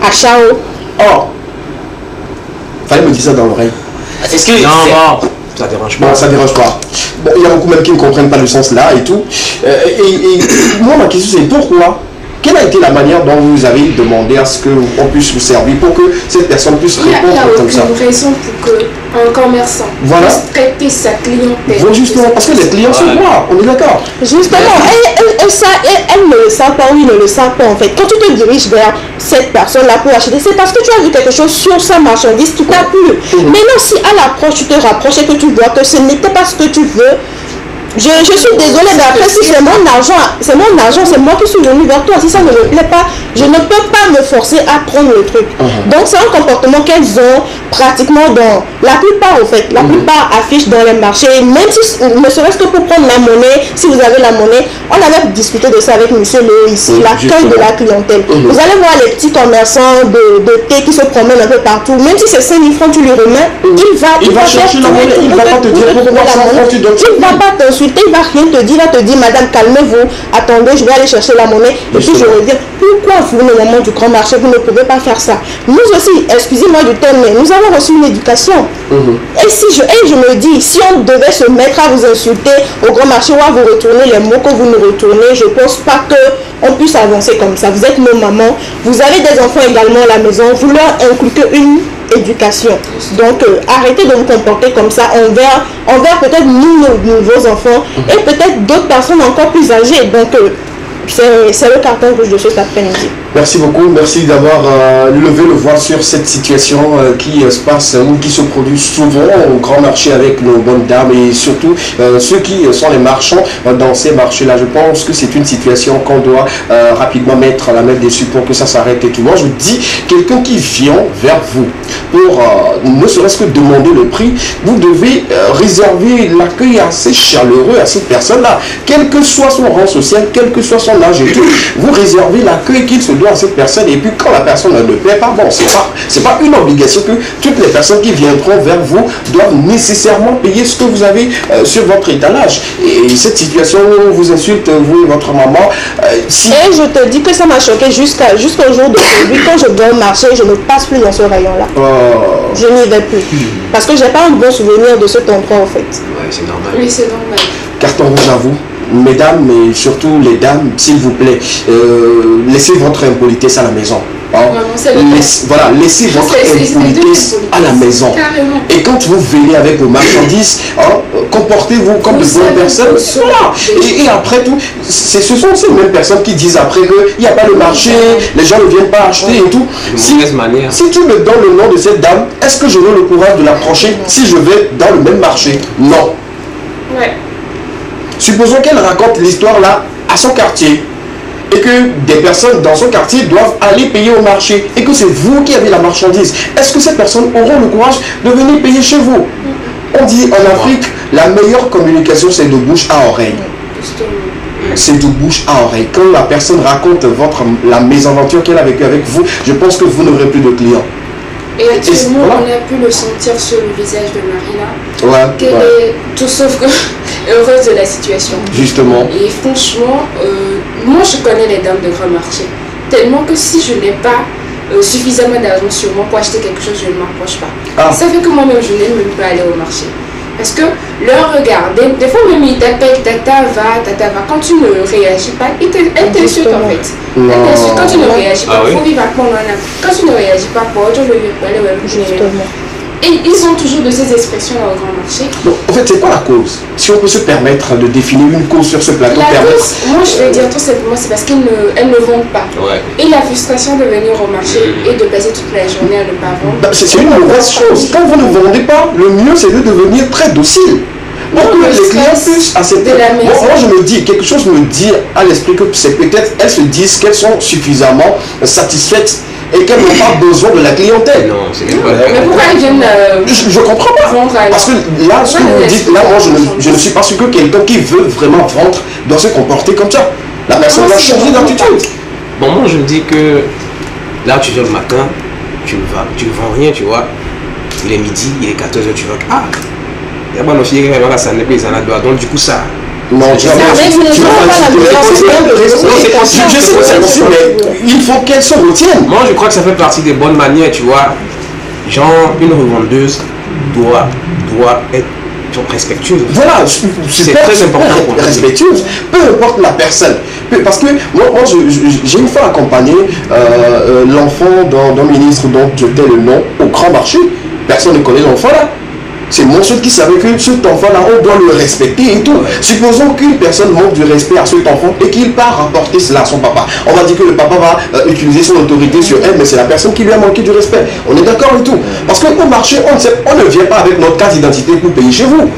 D: à Chao.
B: Oh, fallait me dire ça dans l'oreille.
C: Est-ce que...
G: Non, ça dérange pas.
B: Bon, ça dérange pas. Bon, il y a beaucoup même qui ne comprennent pas le sens là et tout. Et moi, ma question c'est pourquoi? Quelle a été la manière dont vous avez demandé à ce qu'on puisse vous servir pour que cette personne puisse répondre comme ça?
E: Il n'y a aucune raison pour qu'un commerçant puisse traiter sa clientèle.
B: Bon, justement, parce que les clients sont noirs, on est d'accord.
D: Justement, elle ne le sait pas ou il ne le sait pas en fait. Quand tu te diriges vers cette personne-là pour acheter, c'est parce que tu as vu quelque chose sur sa marchandise qui t'a plu. Maintenant, si à l'approche, tu te rapproches et que tu vois que ce n'était pas ce que tu veux, je suis désolée, mais après si c'est mon argent, c'est moi qui suis venue vers toi. Si ça ne me plaît pas, je ne peux pas me forcer à prendre le truc. Donc c'est un comportement qu'elles ont pratiquement dans la plupart en fait. La plupart affichent dans les marchés, même si ne serait-ce que pour prendre la monnaie, si vous avez la monnaie, on avait discuté de ça avec monsieur Léo ici, l'accueil de la clientèle. Vous allez voir les petits commerçants de thé qui se promènent un peu partout, même si c'est 5 000 francs, tu lui remets, il va chercher la monnaie, il va pas te dire pourquoi 100 francs tu donnes. Il va pas t'insulter. Il va rien te dire, il va te dire madame calmez-vous, attendez je vais aller chercher la monnaie et puis je reviens. Pourquoi vous au moment du grand marché vous ne pouvez pas faire ça? Nous aussi, excusez-moi du terme, mais nous avons reçu une éducation. Et je me dis, si on devait se mettre à vous insulter au grand marché ou à vous retourner les mots que vous nous retournez, je ne pense pas qu'on puisse avancer comme ça. Vous êtes nos mamans, vous avez des enfants également à la maison, vous leur inculquez une éducation. Donc arrêtez de vous comporter comme ça envers peut-être nous, nos nouveaux enfants et peut-être d'autres personnes encore plus âgées. Donc c'est le carton rouge de cet après-midi.
B: Merci beaucoup, merci d'avoir levé le voile sur cette situation qui se passe ou qui se produit souvent au grand marché avec nos bonnes dames et surtout ceux qui sont les marchands dans ces marchés-là. Je pense que c'est une situation qu'on doit rapidement mettre la main dessus pour que ça s'arrête et tout. Moi, je dis, quelqu'un qui vient vers vous pour ne serait-ce que demander le prix, vous devez réserver l'accueil assez chaleureux à cette personne-là, quel que soit son rang social, quel que soit son âge et tout. Vous réservez l'accueil qu'il se doit à cette personne et puis quand la personne ne paie pas, bon, c'est pas une obligation que toutes les personnes qui viendront vers vous doivent nécessairement payer ce que vous avez sur votre étalage. Et cette situation où on vous insulte, vous et votre maman, si...
D: Et je te dis que ça m'a choqué jusqu'au jour d'aujourd'hui. Quand je dois marcher, je ne passe plus dans ce rayon-là. Je n'y vais plus. Parce que j'ai pas un bon souvenir de cet endroit en fait.
G: Ouais, c'est normal.
E: Oui, c'est normal.
B: Carton rouge à vous. mesdames, mais surtout les dames, s'il vous plaît, laissez votre impolitesse à la maison. Hein. Laissez votre impolitesse à la maison.
E: Carrément.
B: Et quand vous venez avec vos marchandises, hein, comportez-vous comme de bonnes personnes. Voilà. Et après tout, ce sont ces mêmes personnes qui disent après qu'il n'y a pas le marché, les gens ne viennent pas acheter et tout. Si tu me donnes le nom de cette dame, est-ce que j'aurai le courage de l'approcher si je vais dans le même marché? Non.
E: Ouais.
B: Supposons qu'elle raconte l'histoire là à son quartier et que des personnes dans son quartier doivent aller payer au marché et que c'est vous qui avez la marchandise. Est-ce que ces personnes auront le courage de venir payer chez vous? On dit en Afrique, la meilleure communication c'est de bouche à oreille. C'est de bouche à oreille. Quand la personne raconte la mésaventure qu'elle a vécue avec vous, je pense que vous n'aurez plus de clients.
E: Et actuellement, on a pu le sentir sur le visage de Marina, qu'elle est tout sauf que heureuse de la situation.
B: Justement.
E: Et franchement, moi je connais les dames de grand marché. Tellement que si je n'ai pas suffisamment d'argent sur moi pour acheter quelque chose, je ne m'approche pas. Ça fait que moi-même, je n'aime même pas aller au marché. Parce que leur regard, des fois même ils t'appellent, tata va. Quand tu ne réagis pas, elle t'insulte en fait. Elle t'insulte quand tu ne réagis pas. Il faut vivre à quand tu ne réagis pas, je ne vais pas aller. Et ils ont toujours de ces expressions-là au grand marché.
B: Donc, en fait, c'est quoi la cause? Si on peut se permettre de définir une cause sur ce plateau.
E: La cause, moi je vais dire tout simplement, c'est parce qu'elles ne vendent pas. Et la frustration de venir au marché et de passer toute la journée à ne pas vendre.
B: C'est une mauvaise chose. Quand vous ne vendez pas, le mieux c'est de devenir très docile. Pour que les clients puissent accepter. Moi je me dis, quelque chose me dit à l'esprit que c'est peut-être elles se disent qu'elles sont suffisamment satisfaites et qu'elles n'ont pas besoin de la clientèle.
G: Non, c'est bien.
E: Mais pourquoi elles viennent
B: je comprends pas. Parce que là, ce que vous dites, là, moi, je ne suis pas sûr que quelqu'un qui veut vraiment vendre doit se comporter comme ça. La personne doit changer d'attitude.
G: Bon, moi, je me dis que là, tu viens le matin, tu ne vends rien, tu vois. Il est midi, il est 14h, tu vois. Ah, il y a pas nos filles qui vont à la paysanne, donc du coup, ça.
B: Non, je sais que c'est possible, mais il faut qu'elle se retienne.
G: Moi, je crois que ça fait partie des bonnes manières, tu vois. Genre, une revendeuse doit être respectueuse.
B: Voilà, c'est très important pour respectueuse, peu importe la personne. Parce que moi j'ai une fois accompagné l'enfant d'un ministre dont je tais le nom au grand marché. Personne ne connaît l'enfant là. C'est mon seul qui savait que cet enfant-là, on doit le respecter et tout. Supposons qu'une personne manque du respect à cet enfant et qu'il part rapporter cela à son papa. On va dire que le papa va utiliser son autorité sur elle, mais c'est la personne qui lui a manqué du respect. On est d'accord et tout. Parce qu'au marché, on ne vient pas avec notre carte d'identité pour payer chez vous.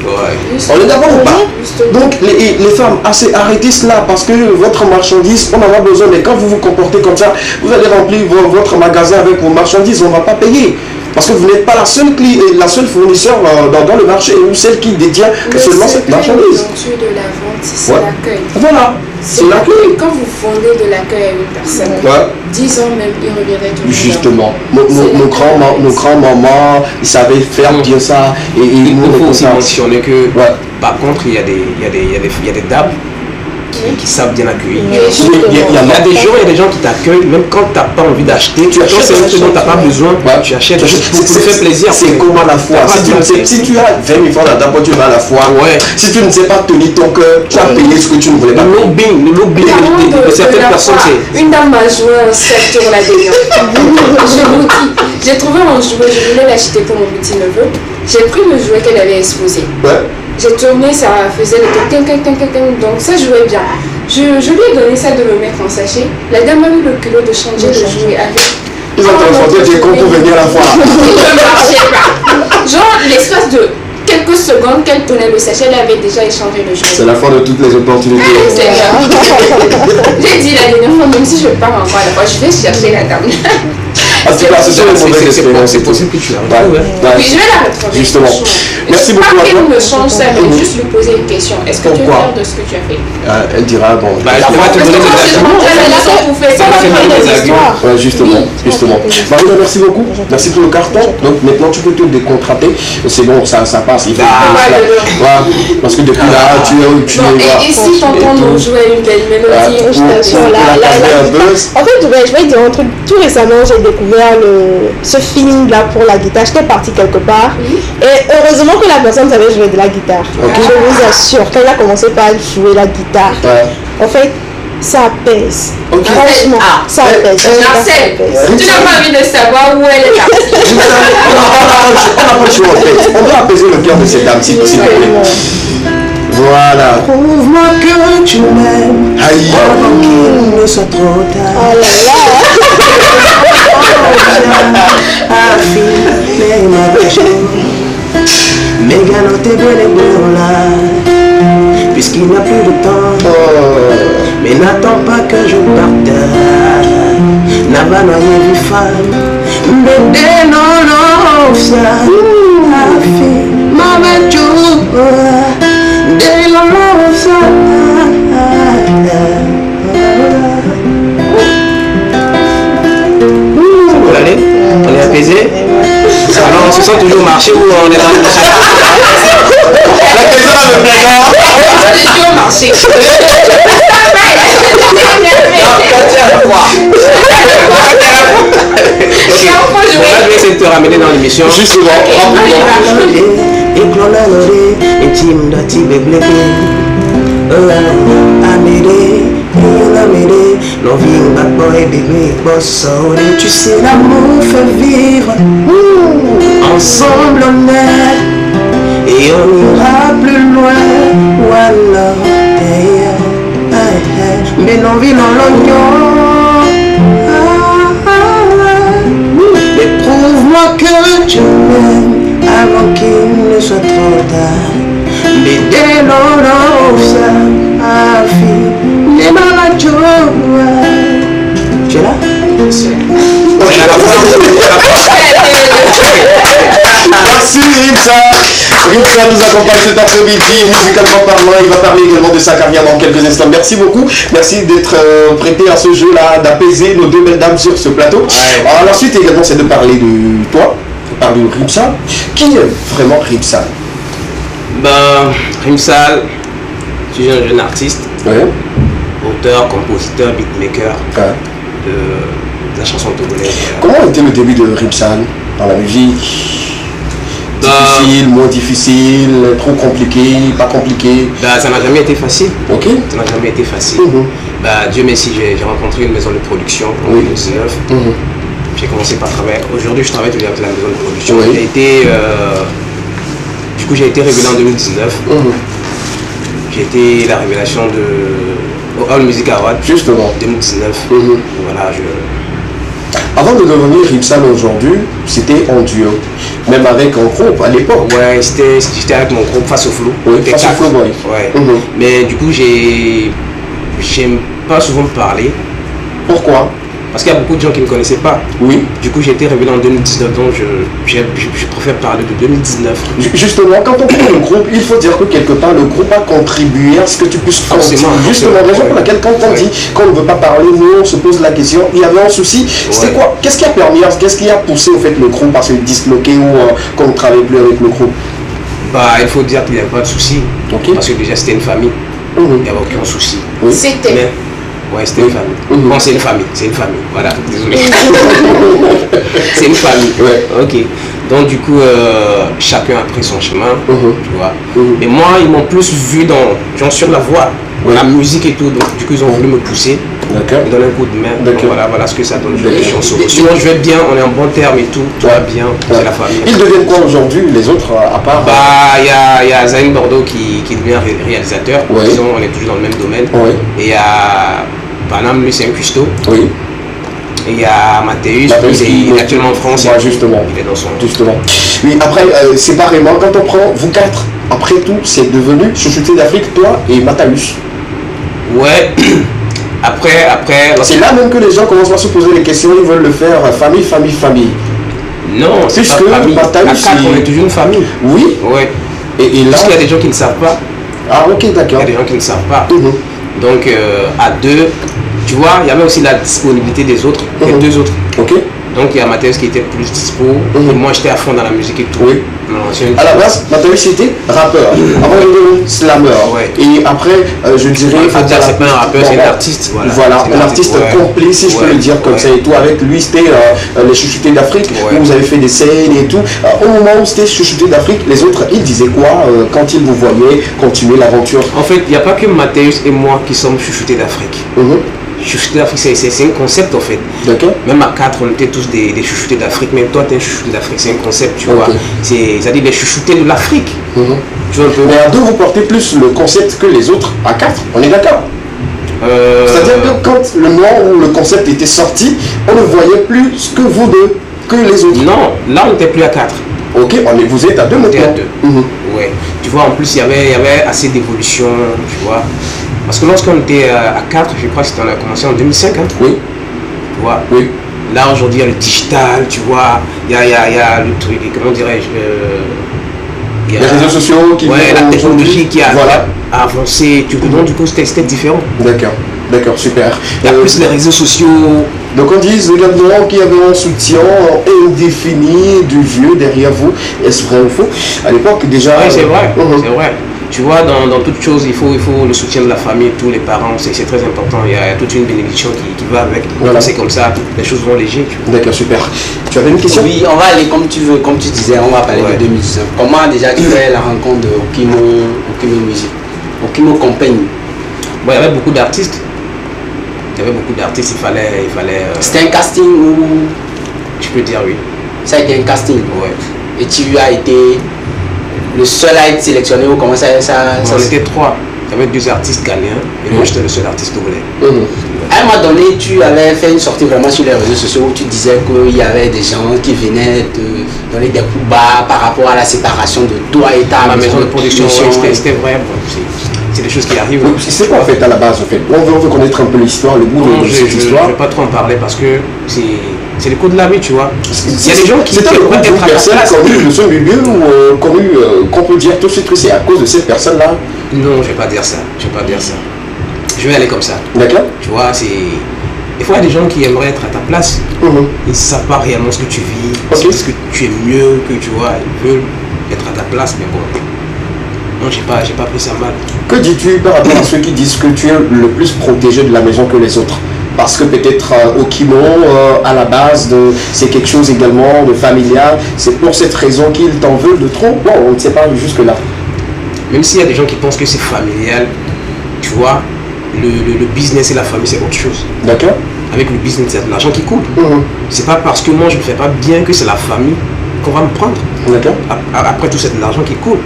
B: On est d'accord ou pas? Donc les femmes, arrêtez cela parce que votre marchandise, on en a besoin. Mais quand vous vous comportez comme ça, vous allez remplir votre magasin avec vos marchandises, on ne va pas payer. Parce que vous n'êtes pas la seule fournisseur dans le marché ou celle qui détient seulement cette marchandise.
E: Le de la vente, c'est l'accueil.
B: Voilà, c'est l'accueil.
E: Quand vous vendez de l'accueil à une personne, 10 ans même, il reviendrait toujours.
B: Justement, nos grands-mamans, ils savaient faire bien ça. Et
G: il faut aussi mentionner que, par contre, il y a des dames qui savent bien accueillir. Il y a des gens qui t'accueillent, même quand tu n'as pas envie d'acheter, tu achètes ce dont tu n'as pas besoin, tu achètes pour te faire plaisir.
B: C'est comme à la fois. Si tu as 20 000 francs d'abord, tu vas à la fois. Si tu ne sais pas tenir ton cœur, tu as payé ce que tu ne voulais pas.
G: Le lobbying de certaines personnes, c'est.
E: Une dame m'a joué un cercle sur la dégaine. Je vous dis, j'ai trouvé mon jouet, je voulais l'acheter pour mon petit neveu. J'ai pris le jouet qu'elle avait exposé. J'ai tourné, ça faisait le donc ça jouait bien. Je lui ai donné ça de me mettre en sachet. La dame a eu le culot de changer de jouet avec.
B: Ils ont transporté des comptes pour venir à la fois.
E: Il ne marchait pas. Genre, l'espace de quelques secondes qu'elle tenait le sachet, elle avait déjà échangé le jouet.
B: C'est la fin de toutes les opportunités.
E: J'ai dit la dernière fois, même si je pars encore à la fois, je vais chercher la dame.
G: C'est possible que tu la retrouves.
E: Oui, je vais la retrouver.
B: Justement. Merci beaucoup.
E: Pas qu'elle me change ça, mais juste lui poser une question. Est-ce que tu es fier de ce que tu as fait?
B: Elle dira bon.
G: Elle va te donner des arguments.
B: Justement. Marina, merci beaucoup. Merci pour le carton. Donc maintenant tu peux te décontracter. C'est bon, ça passe. Parce que depuis là, tu es.
E: Et si t'entends nous jouer une belle mélodie,
D: en fait, je vais dire un truc. Tout récemment, j'ai découvert découvert ce feeling-là pour la guitare. J'étais partie quelque part. Et heureusement que la personne savait jouer de la guitare. Je vous assure, quand elle a commencé par jouer la guitare, en fait, ça apaise. Franchement, ça apaise.
E: Marcel, tu n'as pas envie de savoir où elle est partie.
B: On n'a pas le choix en fait. On doit apaiser le cœur de cette dame, s'il vous plaît. Voilà.
F: Prouve-moi que tu m'aimes.
B: Aïe.
F: Avant qu'il ne soit trop tard.
D: Oh là
F: là. Puisqu'il n'a plus de temps. Mais n'attends pas que je parte. N'a pas noyé du femme. Bébé non non fia. Afi mama chou. De la fia.
G: Vous allez? On est apaisé? Alors on se sent toujours marcher ou on est dans le
E: marché.
G: Je vais essayer de te ramener dans l'émission.
B: Justement,
F: tu sais l'amour fait vivre ensemble on est et on ira plus loin voilà mais non vit dans l'oignon mais prouve-moi que tu m'aimes avant qu'il ne soit trop tard mais dès l'enfant tu es là?
B: merci Rimsa. Rimsa nous accompagne cet après-midi, musicalement parlant. Il va parler également de sa carrière dans quelques instants. Merci beaucoup. Merci d'être prêté à ce jeu-là, d'apaiser nos deux belles dames sur ce plateau. Alors la suite également, c'est de parler de toi, de parler de Rimsa. Qui est vraiment Rimsa?
G: Ben, Rimsal, je suis un jeune artiste, auteur, compositeur, beatmaker de la chanson togolaise.
B: Comment était le début de Rimsal dans la musique? Difficile, moins difficile, trop compliqué, pas compliqué?
G: Ça n'a jamais été facile.
B: Ok.
G: Ça n'a jamais été facile. Dieu merci, j'ai rencontré une maison de production en 2019. J'ai commencé par travailler. Aujourd'hui, je travaille toujours avec la maison de production. J'ai été révélé en 2019. J'ai été la révélation de All Music Award.
B: Justement.
G: 2019. Voilà,
B: Avant de devenir Rimsal aujourd'hui, c'était en duo. Même avec un groupe à l'époque.
G: Ouais, j'étais avec mon groupe Face au Flow.
B: Oui, Face au Flow Boy.
G: Ouais. Mais du coup, j'aime pas souvent parler.
B: Pourquoi?
G: Parce qu'il y a beaucoup de gens qui ne me connaissaient pas.
B: Oui.
G: Du coup, j'ai été révélé en 2019, donc je préfère parler de 2019.
B: Justement, quand on prend le groupe, il faut dire que quelque part, le groupe a contribué à ce que tu puisses continuer. Justement, raison pour laquelle quand on dit qu'on ne veut pas parler, nous on se pose la question, il y avait un souci. C'était quoi? Qu'est-ce qui a permis, qu'est-ce qui a poussé au fait le groupe à se disloquer ou qu'on ne travaille plus avec le groupe?
G: Il faut dire qu'il n'y avait pas de souci. Parce que déjà c'était une famille. Il n'y avait aucun souci.
E: C'était.
G: Ouais, c'était une famille. Bon, c'est une famille, voilà, désolé. C'est une famille, ok. Donc du coup, chacun a pris son chemin, tu vois. Et moi, ils m'ont plus vu sur la voie, la musique et tout, donc du coup, ils ont voulu me pousser, me donner un coup de main. Donc, voilà ce que ça donne, les chansons. Sinon, je vais bien, on est en bon terme et tout va bien, c'est la famille.
B: Ils deviennent quoi aujourd'hui, les autres, à part
G: il y a Zayn Bordeaux qui devient réalisateur, disons, on est toujours dans le même domaine. Et il y a Panam, lui c'est un cuistot. Et il y a Mathéus, il est actuellement en France.
B: Justement.
G: Il est dans son...
B: Justement. Oui, après, séparément, quand on prend vous quatre, après tout, c'est devenu Chouchouté d'Afrique, toi et Mathéus.
G: Ouais. Après...
B: C'est là même que les gens commencent à se poser des questions, ils veulent le faire famille.
G: Non, c'est pas famille.
B: Mathéus,
G: on est toujours une famille.
B: Oui.
G: Ouais.
B: Et là...
G: Parce qu'il y a des gens qui ne savent pas.
B: Ah ok, d'accord.
G: Il y a des gens qui ne savent pas. Donc à deux, tu vois, il y avait aussi la disponibilité des autres, les deux autres. Donc il y a Mathéus qui était plus dispo, et moi j'étais à fond dans la musique et tout.
B: Oui. À la base, Mathéus c'était rappeur. Avant il était slammer.
G: Ouais.
B: Et après, je dirais.
G: C'est pas un rappeur, c'est un artiste.
B: Voilà, un artiste complet, si je peux le dire comme ça et tout. Avec lui, c'était les Chouchoutés d'Afrique, où vous avez fait des scènes et tout. Au moment où c'était Chouchoutés d'Afrique, les autres, ils disaient quoi quand ils vous voyaient continuer l'aventure?
G: En fait, il n'y a pas que Mathéus et moi qui sommes Chouchoutés d'Afrique. Chouchoutés d'Afrique, c'est un concept en fait.
B: D'accord.
G: Même à 4, on était tous des chouchoutés d'Afrique. Même toi, tu es un chouchouté d'Afrique, c'est un concept, tu vois. C'est-à-dire des chouchoutés de l'Afrique. Tu vois un peu.
B: Mais à 2, vous portez plus le concept que les autres. À 4, on est d'accord. C'est-à-dire que quand le moment où le concept était sorti, on ne voyait plus que vous deux, que les autres.
G: Non, là on n'était plus à 4.
B: Ok, vous êtes à 2 maintenant.
G: On était à 2. Ouais. Tu vois, en plus, il y avait assez d'évolution, tu vois. Parce que lorsqu'on était à 4, je crois que on a commencé en 2005. Hein.
B: Oui.
G: Tu vois.
B: Oui.
G: Là, aujourd'hui, il y a le digital, tu vois. Il y a le truc, comment dirais-je
B: les réseaux sociaux qui
G: la technologie qui a avancé. Donc, du coup, c'était différent.
B: D'accord, super.
G: Il y a plus les réseaux sociaux.
B: Donc on dit également qu'il y avait un soutien indéfini du vieux derrière vous. Est-ce vrai ou faux? À l'époque déjà...
G: Oui, c'est vrai, c'est vrai. Tu vois, dans toute chose, il faut le soutien de la famille, tous les parents, c'est très important. Il y a toute une bénédiction qui va avec. Voilà. C'est comme ça, les choses vont léger.
B: D'accord, super. Tu avais une question?
C: Oui, on va aller comme tu veux, comme tu disais, on va parler de 2019. Comment déjà tu fais la rencontre de Okimo Music, Okimo Company?
G: Bon, il y avait beaucoup d'artistes. Il fallait...
C: C'était un casting ou...
G: Je peux dire oui.
C: Ça a été un casting?
G: Ouais.
C: Et tu as été le seul à être sélectionné ou comment ça
G: on était 3. Il y avait 2 artistes ghanéens et moi j'étais le seul artiste togolais.
C: À un moment donné, tu avais fait une sortie vraiment sur les réseaux sociaux où tu disais qu'il y avait des gens qui venaient te donner des coups bas par rapport à la séparation de toi et ta
G: maison de production. C'était vrai. C'est des choses qui arrivent.
B: C'est quoi en fait à la base en fait? On veut connaître un peu l'histoire, le bout de cette histoire.
G: Je ne vais pas trop en parler parce que c'est le coup de la vie, tu vois. Il y a des gens qui
B: c'est un groupe de personnes connues de ce milieu ou connues qu'on peut dire tout de suite que c'est à cause de cette personne-là?
G: Non, je ne vais pas dire ça. Je vais aller comme ça.
B: D'accord.
G: Tu vois, des fois il y a des gens qui aimeraient être à ta place. Ils ne savent pas réellement ce que tu vis, ce que tu es mieux, que tu vois, ils veulent être à ta place, mais bon. Non, j'ai pas pris ça mal.
B: Que dis-tu par rapport à ceux qui disent que tu es le plus protégé de la maison que les autres? Parce que peut-être Okimo, à la base, c'est quelque chose également de familial. C'est pour cette raison qu'ils t'en veulent de trop? Bon, on ne sait pas jusque-là.
G: Même s'il y a des gens qui pensent que c'est familial, tu vois, le business et la famille, c'est autre chose.
B: D'accord.
G: Avec le business, c'est de l'argent qui coule. C'est pas parce que moi je ne fais pas bien que c'est la famille qu'on va me prendre.
B: D'accord.
G: Après tout, c'est de l'argent qui coule.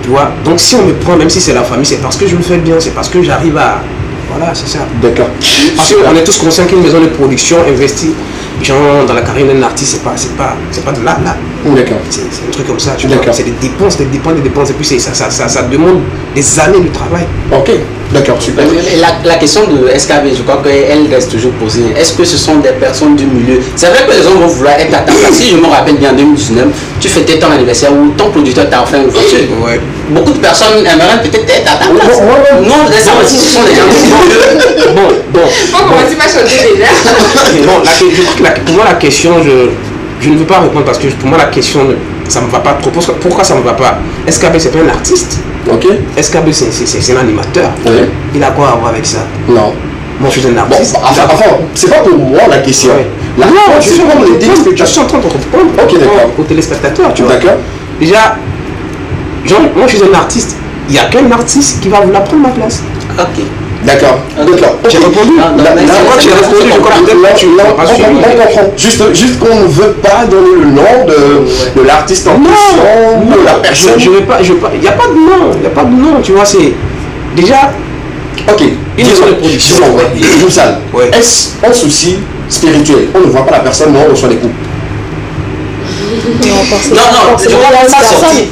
G: Tu vois, donc si on me prend, même si c'est la famille, c'est parce que je le fais bien, c'est parce que j'arrive à... Voilà, c'est ça.
B: D'accord.
G: Parce qu'on est tous conscients qu'une maison de production investit genre dans la carrière d'un artiste, c'est pas de là.
B: D'accord.
G: C'est un truc comme ça, tu vois. C'est des dépenses, et puis ça demande des années de travail.
B: Ok, d'accord, super.
C: La question de SKB, je crois qu'elle reste toujours posée. Est-ce que ce sont des personnes du milieu? C'est vrai que les gens vont vouloir être à ta place. Si je me rappelle bien, en 2019, tu fêtais ton anniversaire où ton producteur t'a offert une voiture.
G: Ouais.
C: Beaucoup de personnes aimeraient peut-être être à ta place. Non, les gens aussi, ce sont des gens qui
G: Bon.
E: Comment tu vas changer déjà?
G: Bon, pour moi la question, je ne veux pas répondre parce que pour moi la question, ça ne me va pas trop. Pourquoi ça ne me va pas? SKB c'est pas un artiste.
B: Ok.
G: SKB c'est un animateur.
B: Oui.
G: Il a quoi à voir avec ça?
B: Non.
G: Moi je suis un artiste.
B: Bon, enfin, c'est pas pour moi la question.
G: Ouais.
B: Non, je suis
G: en train de répondre aux téléspectateurs, tu vois.
B: D'accord.
G: Déjà, genre, moi je suis un artiste. Il n'y a qu'un artiste qui va vouloir prendre ma place.
C: Ok.
B: D'accord.
G: J'ai répondu.
B: Juste qu'on ne veut pas donner le nom de l'artiste en question ou de la personne.
G: Il n'y a pas de nom, tu vois, c'est déjà...
B: Ok.
G: Une maison de production.
B: Est-ce un souci spirituel? On ne voit pas la personne, mais on reçoit des coups.
C: Non, je vois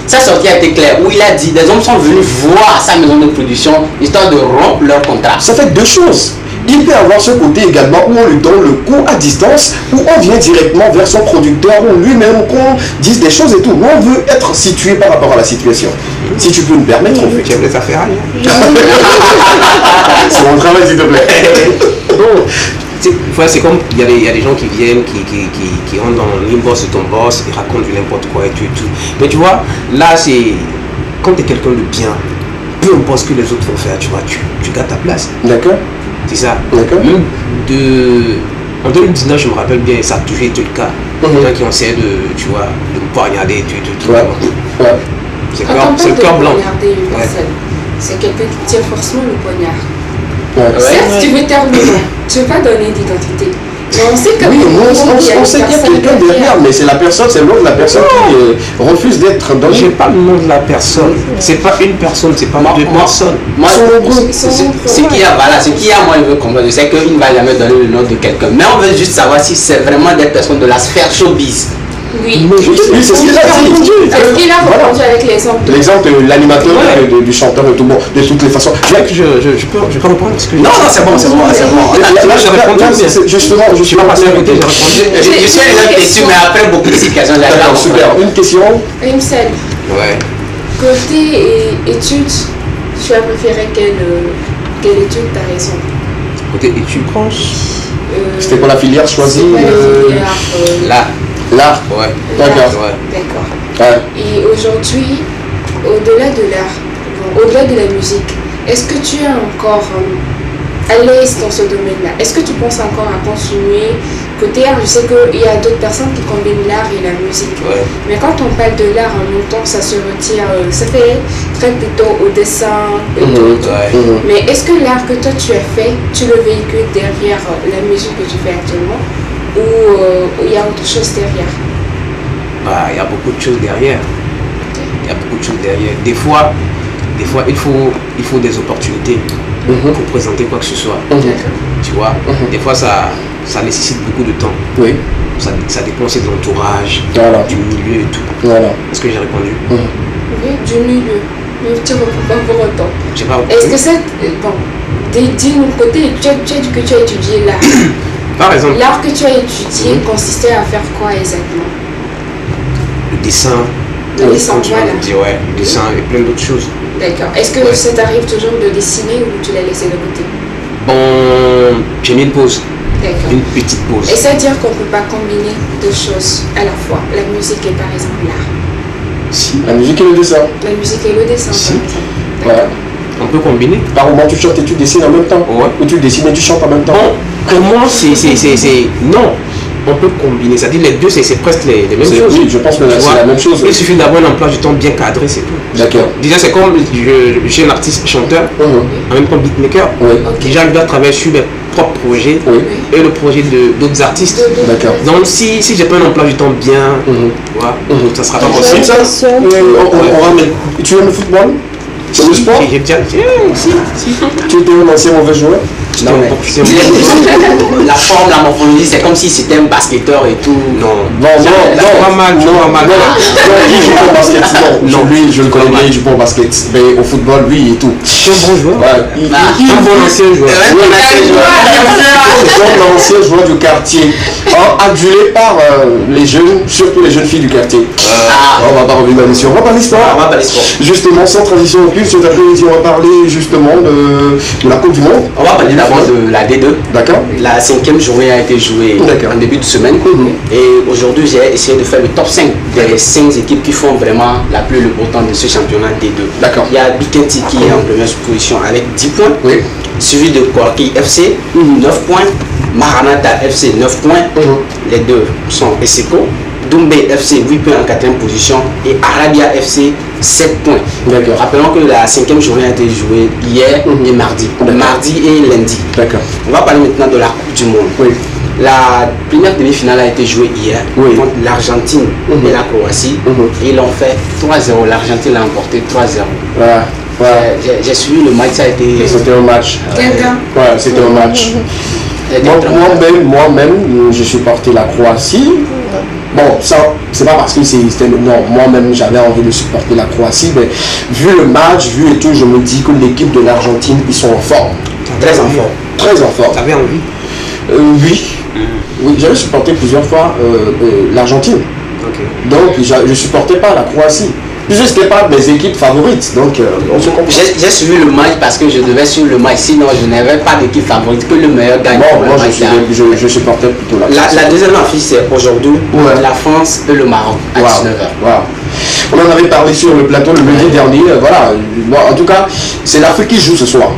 C: sa sortie a été claire, où il a dit des hommes sont venus voir sa maison de production histoire de rompre leur contrat.
B: Ça fait deux choses. Il peut avoir ce côté également où on lui donne le coup à distance, où on vient directement vers son producteur, ou lui-même qu'on dise des choses et tout. Nous, on veut être situé par rapport à la situation. Si tu peux me permettre, on fait.
G: Tu aimes les affaires.
B: C'est mon travail, s'il te plaît.
G: Bon, c'est comme, il y a des gens qui viennent, qui rentrent dans l'inbox de ton boss, et racontent du n'importe quoi et tout. Mais tu vois, là, c'est quand tu es quelqu'un de bien, peu importe ce que les autres vont faire, tu vois, tu gardes ta place.
B: D'accord.
G: C'est ça.
B: D'accord.
G: Même en 2019, je me rappelle bien, ça a toujours été le cas. Les gens qui ont essayé de me poignarder et tout.
B: Ouais. Ouais.
G: C'est le cœur blanc.
E: C'est quelqu'un qui tient forcément le poignard.
B: Ouais.
E: Certes, tu veux terminer, tu ne veux pas donner d'identité. Mais on sait que
B: oui, on sait qu'il y a quelqu'un derrière, mais c'est le nom de la personne qui refuse d'être dans.
G: J'ai pas le nom de la personne. C'est pas une personne, c'est pas deux personnes.
C: Moi, ce qu'il y a, moi, je veux comprendre, c'est qu'il ne va jamais donner le nom de quelqu'un. Mais on veut juste savoir si c'est vraiment des personnes de la sphère showbiz.
E: Oui,
B: c'est ce qu'il a dit.
E: Est-ce qu'il a répondu avec l'exemple
B: de l'animateur, du chanteur et tout. Bon, de toutes les façons.
G: Je peux reprendre parce que.
C: Non, c'est bon.
B: Là, j'ai répondu. Justement, je suis pas passé à côté, j'ai répondu.
C: Je suis allé dessus, mais après beaucoup de questions, j'arrive.
B: Super. Une question.
E: Imsel.
G: Ouais.
E: Côté études, tu as préféré quelle étude, t'as raison.
G: Côté études,
B: c'était quoi la filière choisie? L'art.
G: Ouais.
B: D'accord.
G: Ouais.
E: Et aujourd'hui, au-delà de l'art, au-delà de la musique, est-ce que tu es encore à l'aise dans ce domaine-là? Est-ce que tu penses encore à continuer côté art? Je sais qu'il y a d'autres personnes qui combinent l'art et la musique.
G: Ouais.
E: Mais quand on parle de l'art en même temps, ça se retire, ça fait très plutôt au dessin et tout. Mais est-ce que l'art que toi tu as fait, tu le véhicules derrière la musique que tu fais actuellement? Ou il y a autre chose derrière?
G: Il y a beaucoup de choses derrière. Des fois, il faut des opportunités pour présenter quoi que ce soit. Tu vois, des fois ça nécessite beaucoup de temps.
B: Oui.
G: Ça dépend aussi de l'entourage, du milieu et tout.
B: Voilà.
G: Est-ce que j'ai répondu?
E: Oui, du milieu. Mais tu ne réponds pas pour autant.
G: J'ai pas répondu.
E: Est-ce que c'est... Bon, dis-nous côté, tu as dit que tu as étudié l'art.
G: Par exemple.
E: L'art que tu as étudié consistait à faire quoi exactement?
G: Le dessin.
E: Le dessin, voilà.
G: Le dessin et plein d'autres choses.
E: D'accord. Est-ce que ça t'arrive toujours de dessiner ou tu l'as laissé de côté?
G: Bon, j'ai mis une pause.
E: D'accord.
G: Une petite pause.
E: Et c'est-à-dire qu'on ne peut pas combiner deux choses à la fois, la musique et par exemple l'art?
B: Si. La musique et le dessin.
E: La musique et le dessin,
G: si.
E: par exemple.
B: Voilà.
G: On peut combiner.
B: Par moment tu chantes et tu dessines en même temps.
G: Ouais.
B: Ou tu dessines et tu chantes en même temps.
G: Pour moi, c'est... Non. On peut combiner, c'est-à-dire les deux, c'est presque les mêmes choses.
B: Oui, je pense que c'est la même chose.
G: Il suffit d'avoir un emploi du temps bien cadré, c'est tout.
B: D'accord.
G: Déjà, c'est comme je suis un artiste chanteur, en même temps beatmaker. Déjà, je dois travailler sur mes propres projets et le projet d'autres artistes.
B: D'accord.
G: Donc, si j'ai pas un emploi du temps bien, ça sera pas possible.
B: Tu aimes le football? Tu aimes le sport?
G: J'ai déjà... Si.
B: Tu étais un ancien mauvais joueur?
C: Non, mais la forme, la morphologie, c'est comme si c'était un basketteur et tout.
G: Non.
B: Pas mal. Il joue pas au basket. Non, lui, je le connais bien, il joue pas au basket. Mais au football, lui et tout.
G: C'est un bon joueur.
B: Il est
G: un bon ancien joueur.
B: Un ancien joueur du quartier. Adulé par les jeunes, surtout les jeunes filles du quartier. On va pas revenir là-dessus. On va parler sport. Justement, sans transition aucune, cet après-midi, on va parler justement de la Coupe du Monde.
C: On va parler d'abord de la D2.
B: D'accord.
C: La 5e journée a été jouée en début de semaine. Et aujourd'hui, j'ai essayé de faire le top 5 des 5 équipes qui font vraiment la pluie le beau temps de ce championnat D2.
B: D'accord.
C: Il y a Bikenti qui est en première position avec 10 points.
B: Oui.
C: Suivi de Korki FC, 9 points. Maranatha FC, 9 points. Les deux sont Esseco. Doumbé FC, 8 points en 4e position. Et Arabia FC, 7 points.
B: D'accord.
C: Rappelons que la 5e journée a été jouée hier et mardi. Mardi et lundi.
B: D'accord.
C: On va parler maintenant de la Coupe du Monde.
B: Oui.
C: La première demi-finale a été jouée hier contre l'Argentine et la Croatie. Et ils l'ont fait 3-0. L'Argentine l'a emporté 3-0. J'ai suivi le match, ça a été...
B: C'était un match. C'était un match. Moi-même, je supportais la Croatie. Bon, ça, c'est pas parce que c'était... Non, moi-même, j'avais envie de supporter la Croatie, mais vu le match, vu et tout, je me dis que l'équipe de l'Argentine, ils sont en forme.
C: Très en forme.
B: Très en forme.
G: T'avais envie?
B: Oui, j'avais supporté plusieurs fois l'Argentine. Donc, je supportais pas la Croatie. Puisque ce n'était pas mes équipes favorites, donc on se comprend.
C: J'ai suivi le match parce que je devais suivre le match, sinon je n'avais pas d'équipe favorite, que le meilleur gagne.
B: Bon, moi je supportais plutôt
C: la deuxième affiche, c'est aujourd'hui, la France et le Maroc à 19h.
B: Wow. On en avait parlé sur le plateau le lundi dernier, voilà. Bon, en tout cas, c'est l'Afrique qui joue ce soir.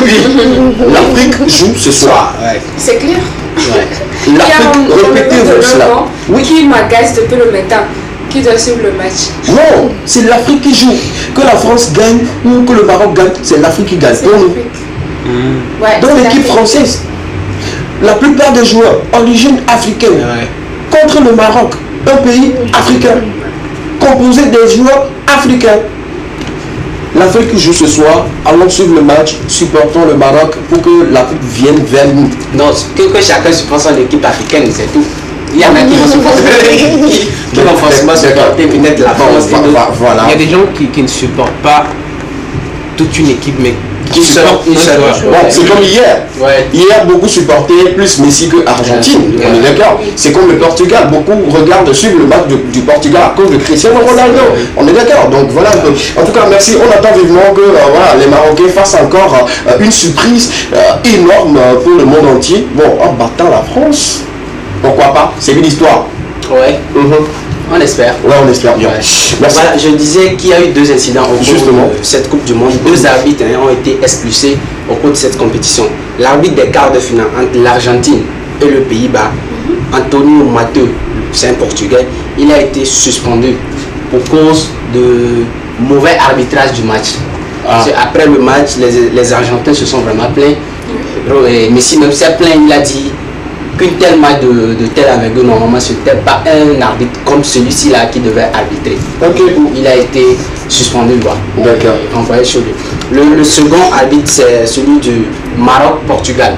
B: Oui, l'Afrique joue ce soir.
E: C'est clair.
B: L'Afrique, répétez-vous cela.
E: Qui m'agace depuis le matin, qui doit suivre le match.
B: Non, c'est l'Afrique qui joue. Que la France gagne ou que le Maroc gagne, c'est l'Afrique qui gagne. Dans l'équipe française, la plupart des joueurs origine africaine contre le Maroc, un pays africain, composé des joueurs africains. L'Afrique qui joue ce soir, allons suivre le match, supportons le Maroc pour que l'Afrique vienne vers nous.
C: Non, que chacun supporte son équipe africaine, c'est tout. Il y en a qui vont supporter, qui vont forcément supporter peut-être la France.
G: Voilà. Il y a des gens qui ne supportent pas toute une équipe, mais qui supportent une seule.
B: Bon, c'est comme hier. Hier, beaucoup supportaient plus Messi que Argentine. On est d'accord. C'est comme le Portugal. Beaucoup regardent suivre le match du Portugal à cause de Cristiano Ronaldo. On est d'accord. Donc voilà. En tout cas, merci. On attend vivement que les Marocains fassent encore une surprise énorme pour le monde entier. Bon, en battant la France, pourquoi pas? C'est une histoire.
C: Ouais. On espère.
B: Ouais, on espère bien.
C: Voilà, je disais qu'il y a eu 2 incidents au cours de cette Coupe du Monde. 2 arbitres ont été expulsés au cours de cette compétition. L'arbitre des quarts de finale entre l'Argentine et le Pays-Bas, Antonio Matteu, c'est un Portugais, il a été suspendu pour cause de mauvais arbitrage du match. Après le match, les Argentins se sont vraiment plaints. Messi même s'est plaint, il a dit qu'une telle match de telle envergure, normalement, ce n'était pas un arbitre comme celui-ci là qui devait arbitrer. Il a été suspendu.
B: D'accord.
C: Envoyé chez lui. Le second arbitre, c'est celui du Maroc-Portugal.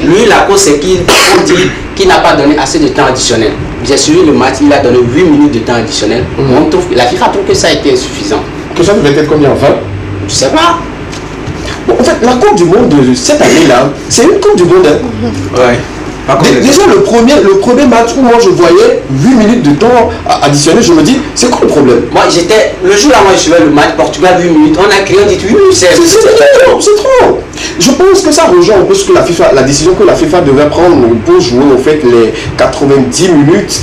C: Lui, la cause, c'est qu'il n'a pas donné assez de temps additionnel. J'ai suivi le match, il a donné 8 minutes de temps additionnel. La FIFA trouve que ça a été insuffisant.
B: Que ça devait être combien? 20?
C: Je sais pas.
B: Bon, en fait, la Coupe du Monde de cette année-là, c'est une Coupe du Monde. Déjà le premier match où moi je voyais 8 minutes de temps additionnel, je me dis, c'est quoi le problème?
C: Moi le jour là, moi je suivais le match Portugal 8 minutes, on a crié, on dit 8 minutes, c'est
B: trop. Je pense que ça rejoint un peu ce que la décision que la FIFA devait prendre pour jouer au fait les 90 minutes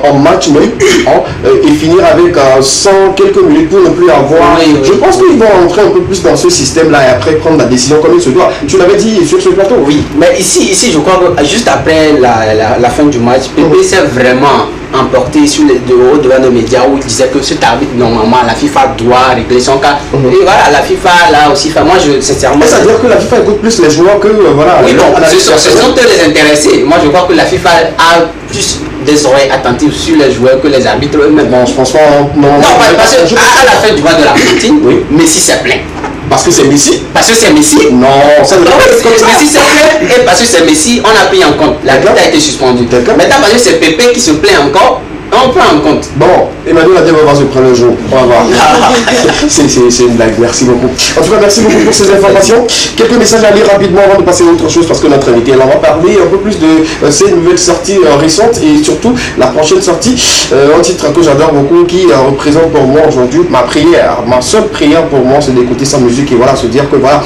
B: en match et finir avec 100 quelques minutes pour ne plus avoir. Je pense qu'ils vont rentrer un peu plus dans ce système là et après prendre la décision comme il se doit. Tu l'avais dit sur ce plateau?
C: Oui, mais ici je crois que juste après la fin du match, Pépé s'est vraiment emporté devant nos médias où il disait que cet arbitre, normalement, la FIFA doit régler son cas. Et voilà, la FIFA là aussi, moi je sincèrement.
B: Ça veut dire que la FIFA écoute plus les joueurs que voilà.
C: Oui, bon, ce sont eux les intéressés. Moi je crois que la FIFA a plus des oreilles attentives sur les joueurs que les arbitres eux-mêmes.
B: Bon, je pense pas. Non,
C: parce que à la fin du match de l'Argentine, Messi s'est plaint.
B: Parce que c'est Messi?
C: Parce que c'est Messi?
B: Non, ça veut dire
C: que Messi s'est plaint et parce que c'est Messi, on a pris en compte. L'arbitre a été suspendu. Maintenant, parce que c'est Pépé qui se plaint encore, on prend en compte.
B: Bon, Emmanuel Adem va se prendre le jour. On va voir. C'est une blague, merci beaucoup. En tout cas, merci beaucoup pour ces informations. Quelques messages à lire rapidement avant de passer à autre chose parce que notre invité, elle en va parler un peu plus de ces nouvelles sorties récentes et surtout la prochaine sortie, un titre que j'adore beaucoup qui représente pour moi aujourd'hui ma prière. Ma seule prière pour moi, c'est d'écouter sa musique et voilà, se dire que voilà,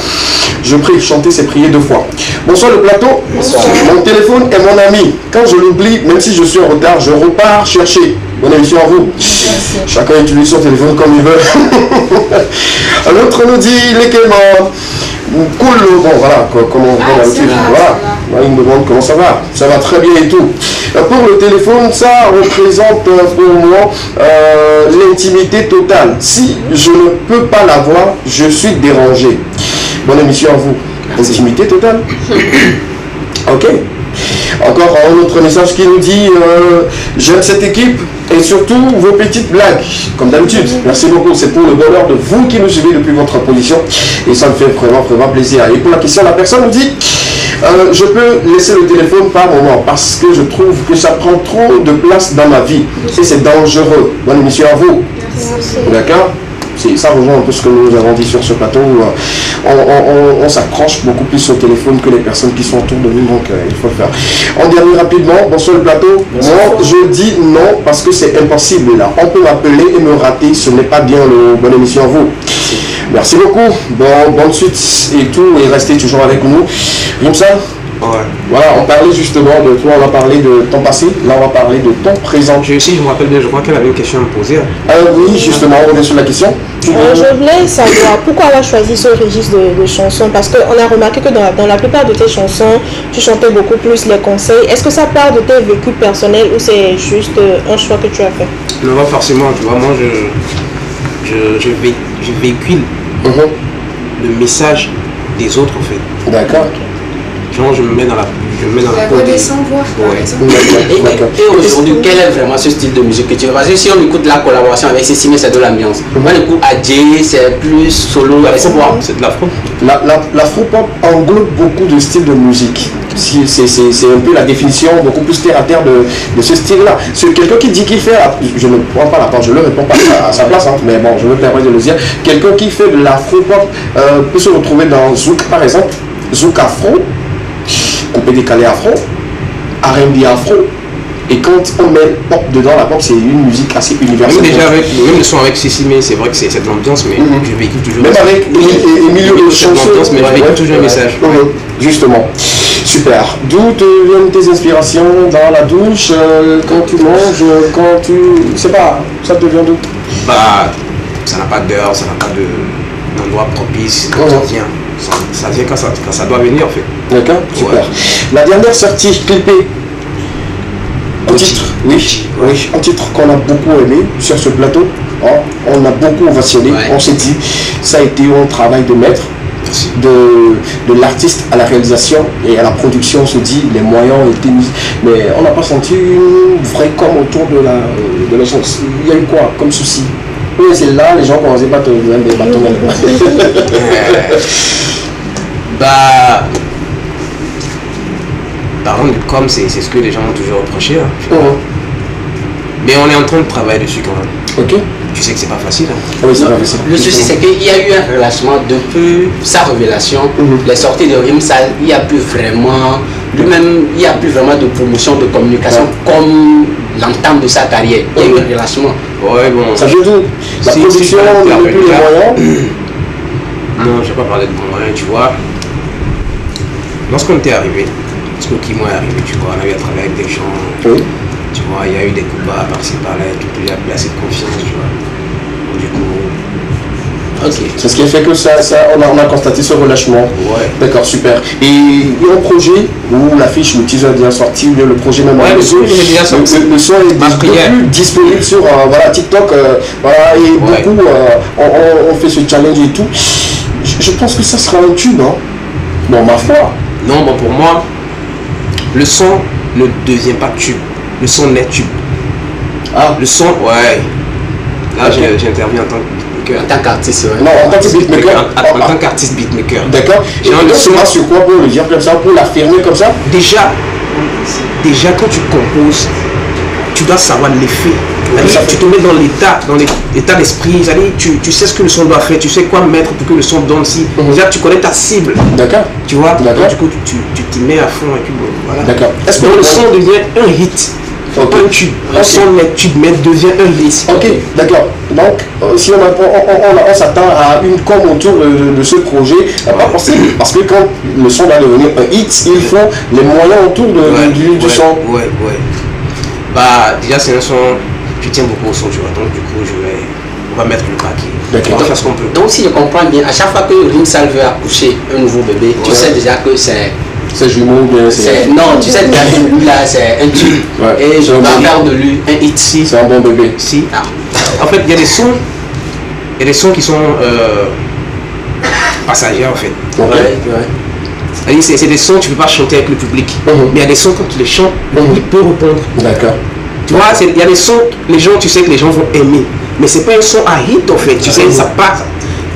B: je prie, chanter, c'est prier 2 fois. Bonsoir le plateau. Bonsoir. Mon téléphone est mon ami. Quand je l'oublie, même si je suis en retard, je repars chercher. Bonne émission à vous. Merci. Chacun utilise son téléphone comme il veut. L'autre nous dit les Kémans. Cool, bon voilà, comment d'habitude. Voilà. Il me demande comment ça va. Ça va très bien et tout. Pour le téléphone, ça représente pour moi l'intimité totale. Si je ne peux pas l'avoir, je suis dérangé. Bonne émission à vous. Merci. Intimité totale. Ok. Encore un autre message qui nous dit j'aime cette équipe et surtout vos petites blagues, comme d'habitude. Merci beaucoup, c'est pour le bonheur de vous qui nous suivez depuis votre position et ça me fait vraiment plaisir. Et pour la question, la personne nous dit je peux laisser le téléphone par moment parce que je trouve que ça prend trop de place dans ma vie et c'est dangereux. Bonne émission à vous. D'accord. Ça rejoint un peu ce que nous avons dit sur ce plateau. On s'accroche beaucoup plus au téléphone que les personnes qui sont autour de nous, donc il faut le faire. On dernier rapidement, bonsoir le plateau. Moi, je dis non parce que c'est impossible là. On peut m'appeler et me rater, ce n'est pas bien. Bonne émission à vous. Merci beaucoup. Bonne suite et tout, et restez toujours avec nous. Comme ça.
G: Ouais.
B: Voilà, on parlait justement de toi, on a parlé de ton passé, là on va parler de ton présent.
G: Si je me rappelle bien, je crois qu'elle avait une question à me poser.
B: Oui, justement, on revient sur la question.
D: Je voulais savoir pourquoi avoir choisi ce registre de chansons, parce qu'on a remarqué que dans la plupart de tes chansons, tu chantais beaucoup plus les conseils. Est-ce que ça part de tes vécus personnels ou c'est juste un choix que tu as fait?
G: Non, pas forcément, tu vois, moi je véhicule le message des autres en fait.
B: D'accord.
G: Genre je me mets dans la peau
E: des sans-voix, par exemple.
C: Et aujourd'hui, quel est vraiment ce style de musique que tu veux? Parce que si on écoute la collaboration avec Cécile, c'est de l'ambiance. On écoute Adjé, c'est plus solo.
G: C'est de l'afro.
B: L'afro-pop englobe beaucoup de styles de musique. C'est un peu la définition beaucoup plus terre à terre de ce style-là. C'est quelqu'un qui dit qu'il fait, je ne prends pas la part, je ne le réponds pas à sa place, hein, mais bon, je me permets de le dire. Quelqu'un qui fait de l'afro-pop peut se retrouver dans Zouk par exemple, Zouk afro, coupé décalé afro, R&B afro. Et quand on met pop dedans, la pop c'est une musique assez universelle.
G: Même déjà même le son avec Cécile, mais c'est vrai que c'est cette ambiance, mais je véhicule toujours.
B: Même avec Emilio
G: ambiance, mais je véhicule toujours un message.
B: Justement. Super. D'où te viennent tes inspirations dans la douche, quand tu manges, quand tu... Je sais pas, ça te vient d'où?
G: Bah, ça n'a pas d'heure, ça n'a pas d'endroit propice, ça vient. Ça vient quand ça doit venir en fait.
B: D'accord, super. Ouais. La dernière sortie clippée, un titre, oui, un titre qu'on a beaucoup aimé sur ce plateau, hein, on a beaucoup ovationné, on s'est dit, ça a été un travail de maître, de l'artiste à la réalisation et à la production, on se dit, les moyens ont été mis, mais on n'a pas senti une vraie com autour de la chanson. Il y a eu quoi comme souci? Oui, c'est là, les gens commençaient pas à te donner des bâtons.
G: Bah, par contre, comme c'est ce que les gens ont toujours reproché, hein, mais on est en train de travailler dessus quand même.
B: Ok.
G: Tu sais que c'est pas facile. Hein.
B: Oui, c'est pas facile.
C: Le souci, c'est qu'il y a eu un relâchement depuis sa révélation, les sorties de Rimsal, il n'y a plus vraiment, lui-même, il n'y a plus vraiment de promotion, de communication comme l'entame de sa carrière. Il y a eu un relâchement.
G: Ouais, bon.
B: Ça joue d'où? La production, on n'a plus les moyens.
G: Non, je ne vais pas parler de bons moyens, tu vois. Lorsqu'on était arrivé, lorsque Kimo est arrivé, tu vois, on avait travaillé avec des gens.
B: Oui.
G: Tu vois, il y a eu des coups bas par-ci par-là, tout il a plus assez de confiance, tu vois. Du coup.
B: Ok. C'est ce qui a fait que on a constaté ce relâchement.
G: Ouais.
B: D'accord, super. Et il y a un projet où l'affiche, le teaser est bien sorti, ou bien le projet même.
G: Ouais, le son est déjà sorti.
B: Le son est disponible sur TikTok. Voilà, et beaucoup on fait ce challenge et tout. Je pense que ça sera un tube, hein. Bon, ma foi.
G: Non, bon, pour moi, le son ne devient pas tube. Le son est tube.
B: Ah.
G: Le son, ouais. Là, j'interviens en tant
C: qu'artiste, ouais.
B: Non, en tant que beatmaker.
G: En tant qu'artiste beatmaker.
B: D'accord. Et le son sur quoi pour le dire comme ça, pour l'affirmer comme ça?
G: Déjà, quand tu composes, tu dois savoir l'effet. Tu te mets dans l'état d'esprit, tu sais ce que le son doit faire, tu sais quoi mettre pour que le son donne si. Déjà, tu connais ta cible.
B: D'accord.
G: Tu vois. Donc, du coup, tu t'y mets à fond et puis bon, voilà.
B: D'accord.
G: Est-ce que le son devient un hit? Pas un tube. Un son tube, mais devient un hit.
B: Ok, d'accord. Donc, si on s'attend à une com autour de ce projet, pas possible. Parce que quand le son va devenir un hit, il faut les moyens autour du son.
G: Ouais. Bah, déjà, c'est un son. Je tiens beaucoup au son, tu vois. Donc, du coup, on va mettre le paquet.
B: D'accord.
G: On va faire ce qu'on peut.
C: Donc, si je comprends bien, à chaque fois que Rimsal veut accoucher un nouveau bébé, tu sais déjà que c'est.
B: C'est jumeau, bien c'est.
C: Non, tu sais déjà que là, c'est un tube.
B: Ouais.
C: Et je vais faire de lui un hit.
G: Si.
B: C'est un bon bébé.
G: Si. Ah. En fait, il y a des sons qui sont passagers, en fait.
B: Ouais.
G: C'est des sons que tu ne peux pas chanter avec le public. Mais il y a des sons, quand tu les chantes, le public peut répondre.
B: D'accord.
G: Tu vois, il y a des sons, tu sais que les gens vont aimer. Mais c'est pas un son à hit en fait. Tu sais, ça passe.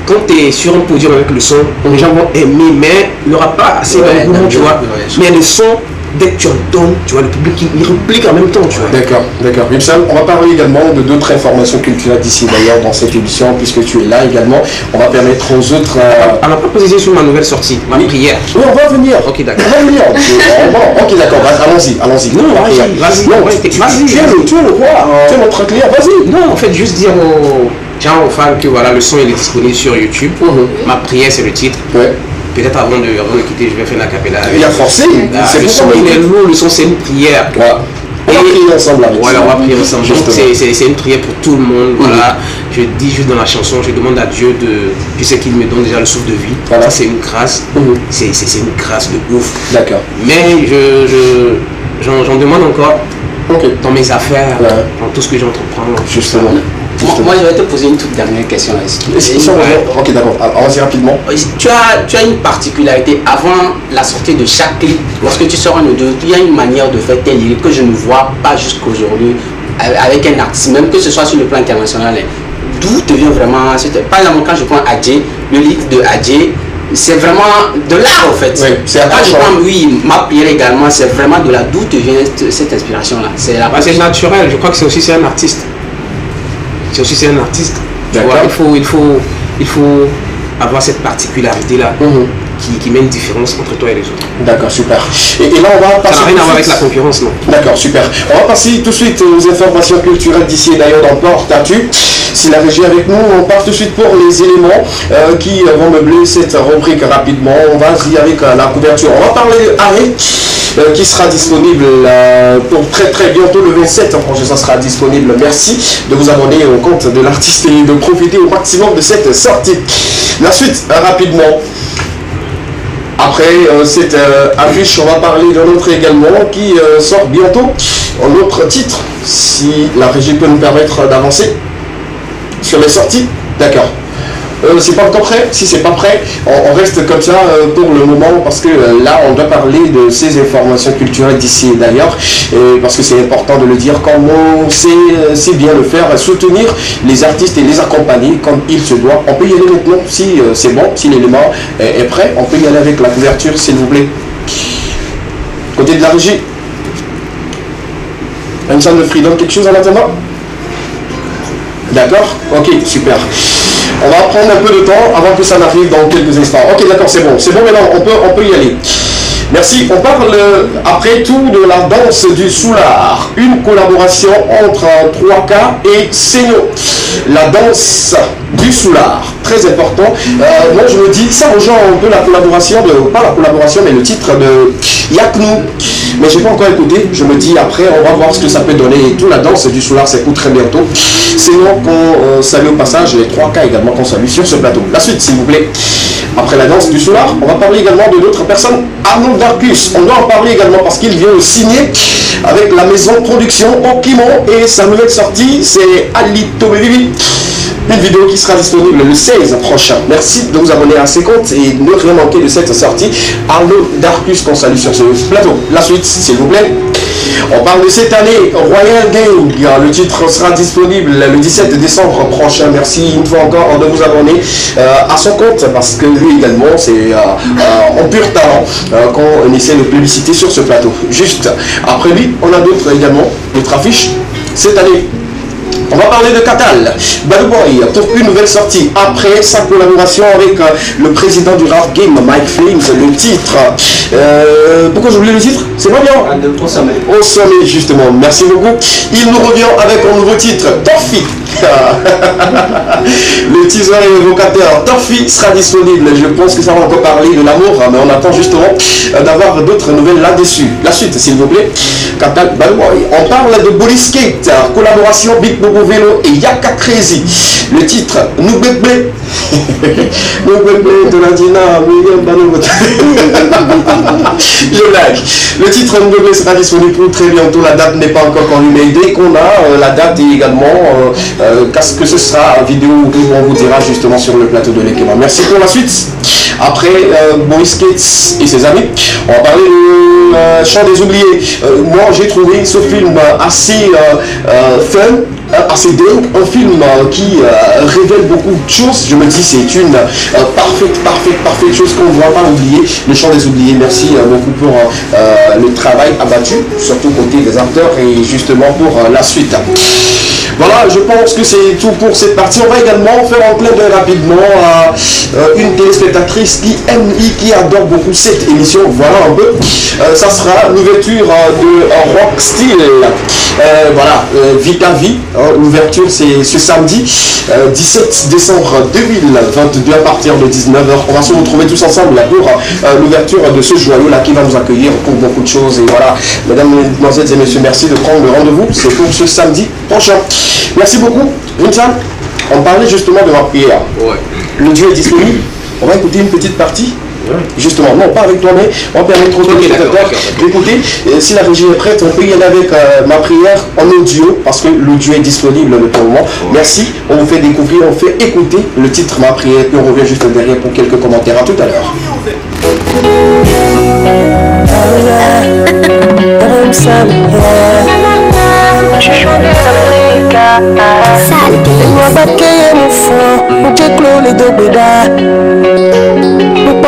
G: Quand tu es sur un podium avec le son, les gens vont aimer, mais il n'y aura pas assez d'engouement, tu vois. Mais il y a des sons, dès que tu en donnes, tu vois, le public il réplique en même temps, tu vois.
B: D'accord. Wilson, on va parler également de d'autres informations culturelles d'ici d'ailleurs dans cette émission, puisque tu es là également. On va permettre aux autres...
G: On n'a pas posé sur ma nouvelle sortie, ma prière.
B: Oui, on va venir.
G: Ok, d'accord.
B: On va venir. Ok, d'accord, allons-y.
G: Non, vas-y.
B: Tu es le roi, tu es notre client, vas-y.
G: Non, en fait, juste dire aux fans que voilà, le son il est disponible sur YouTube. Ma prière, c'est le titre. Ouais. Peut-être avant de quitter, je vais faire la capella.
B: Il a forcé.
G: Le son il est lourd, le son c'est une prière.
B: Ouais. On va prier ensemble avec
G: on va prier ensemble. C'est une prière pour tout le monde. Voilà. Je dis juste dans la chanson, je demande à Dieu je sais qu'il me donne déjà le souffle de vie. Voilà. Ça c'est une grâce. C'est une grâce de ouf.
B: D'accord.
G: Mais j'en demande encore dans mes affaires, dans tout ce que j'entreprends.
B: Justement.
C: Moi, je vais te poser une toute dernière question.
B: Ok, d'accord. Allons-y rapidement.
C: Tu as une particularité avant la sortie de chaque clip. Lorsque tu sors un audio, il y a une manière de faire tes lyriques que je ne vois pas jusqu'aujourd'hui avec un artiste, même que ce soit sur le plan international. D'où te vient vraiment... Par exemple, quand je prends Adjé, le lyrique de Adjé, c'est vraiment de l'art en fait. Oui, ma prière également, c'est vraiment de là. D'où te vient cette inspiration-là?
G: C'est naturel. Je crois que c'est un artiste. C'est un artiste. Tu vois, il faut avoir cette particularité-là qui met une différence entre toi et les autres.
B: D'accord, super. Et là, on va passer...
G: Ça n'a rien à voir avec la concurrence, non.
B: D'accord, super. On va passer tout de suite aux informations culturelles d'ici et d'ailleurs dans Port Tatu. Si la régie est avec nous, on part tout de suite pour les éléments qui vont meubler cette rubrique rapidement. On va y avec la couverture. On va parler d'Arrêt. Qui sera disponible pour très bientôt le 27 prochain, ça sera disponible. Merci de vous abonner au compte de l'artiste et de profiter au maximum de cette sortie. La suite, rapidement. Après cette affiche, on va parler d'un autre également qui sort bientôt. Un autre titre, si la régie peut nous permettre d'avancer sur les sorties. D'accord. C'est pas encore prêt. Si c'est pas prêt, on reste comme ça pour le moment parce que là on doit parler de ces informations culturelles d'ici et d'ailleurs parce que c'est important de le dire comme on sait bien le faire, soutenir les artistes et les accompagner comme il se doit. On peut y aller maintenant si c'est bon, si l'élément est prêt, on peut y aller avec la couverture s'il vous plaît. Côté de la régie, une salle de Freedom, quelque chose en attendant? D'accord? Ok, super. On va prendre un peu de temps avant que ça n'arrive dans quelques instants. Ok, d'accord, c'est bon maintenant, on peut y aller. Merci. On parle après tout de la danse du soulard. Une collaboration entre 3K et Senyo. La danse du soulard. Très important. Moi je me dis, ça rejoint un peu la collaboration pas la collaboration, mais le titre de Yaknou. Mais je n'ai pas encore écouté. Je me dis après, on va voir ce que ça peut donner. Et tout la danse du soulard s'écoute très bientôt. Sinon, qu'on salue au passage les 3K également qu'on salue sur ce plateau. La suite, s'il vous plaît. Après la danse du soulard, on va parler également de d'autres personnes. Arnaud Darkus, on doit en parler également parce qu'il vient de signer avec la maison de production Okimon et sa nouvelle sortie, c'est Alito Baby. Une vidéo qui sera disponible le 16 prochain. Merci de vous abonner à ses comptes et ne rien manquer de cette sortie. Arnaud Darkus qu'on salue sur ce plateau. La suite, s'il vous plaît. On parle de cette année, Royal Gang. Le titre sera disponible le 17 décembre prochain. Merci une fois encore de vous abonner à son compte parce que lui également, c'est en pur talent qu'on essaie de publiciter sur ce plateau. Juste après lui, on a d'autres également, d'autres affiches cette année. On va parler de Katal, Bad Boy, pour une nouvelle sortie après sa collaboration avec le président du rap game, Mike Flames. Le titre, pourquoi j'oublie le titre? C'est pas bien.
C: Au sommet.
B: Au sommet, justement. Merci beaucoup. Il nous revient avec un nouveau titre, Torfi. Le teaser et évocateur Torfi sera disponible. Je pense que ça va encore parler de l'amour, mais on attend justement d'avoir d'autres nouvelles là-dessus. La suite, s'il vous plaît. Katal, Bad Boy. On parle de Bully Skate, collaboration Big Bobo Vélo et Yaka Crazy. Le titre, Noubébé. Noubébé de la Dina, je blague. Le titre Noubébé sera disponible pour très bientôt. La date n'est pas encore connue, mais dès qu'on a la date et également qu'est-ce que ce sera vidéo où on vous dira justement sur le plateau de l'équipe. Merci pour la suite. Après Boy Skates et ses amis, on va parler de Chant des oubliés. Moi j'ai trouvé ce film assez fun, assez dingue, un film qui révèle beaucoup de choses. Je me dis c'est une parfaite chose qu'on ne doit pas oublier. Le chant des oubliés, merci beaucoup pour le travail abattu, surtout côté des acteurs et justement pour la suite. Voilà, je pense que c'est tout pour cette partie. On va également faire un clin d'œil rapidement à une téléspectatrice qui aime et qui adore beaucoup cette émission. Voilà un peu. Ça sera l'ouverture de Rock Style. Voilà, Vita Vie. L'ouverture c'est ce samedi 17 décembre 2022 à partir de 19h. On va se retrouver tous ensemble là pour l'ouverture de ce joyau là qui va nous accueillir pour beaucoup de choses. Et voilà, mesdames, mesdemoiselles et messieurs, merci de prendre le rendez-vous. C'est pour ce samedi prochain. Merci beaucoup. Rimsan, on parlait justement de ma prière.
G: Ouais.
B: Le Dieu est disponible. On va écouter une petite partie. Ouais. Justement, non pas avec toi, mais on va permettre aux spectateurs d'écouter. Si la régie est prête, on peut y aller avec ma prière en audio parce que l'audio est disponible pour le moment. Ouais. Merci. On vous fait découvrir, on fait écouter le titre Ma prière et on revient juste derrière pour quelques commentaires. À tout à l'heure.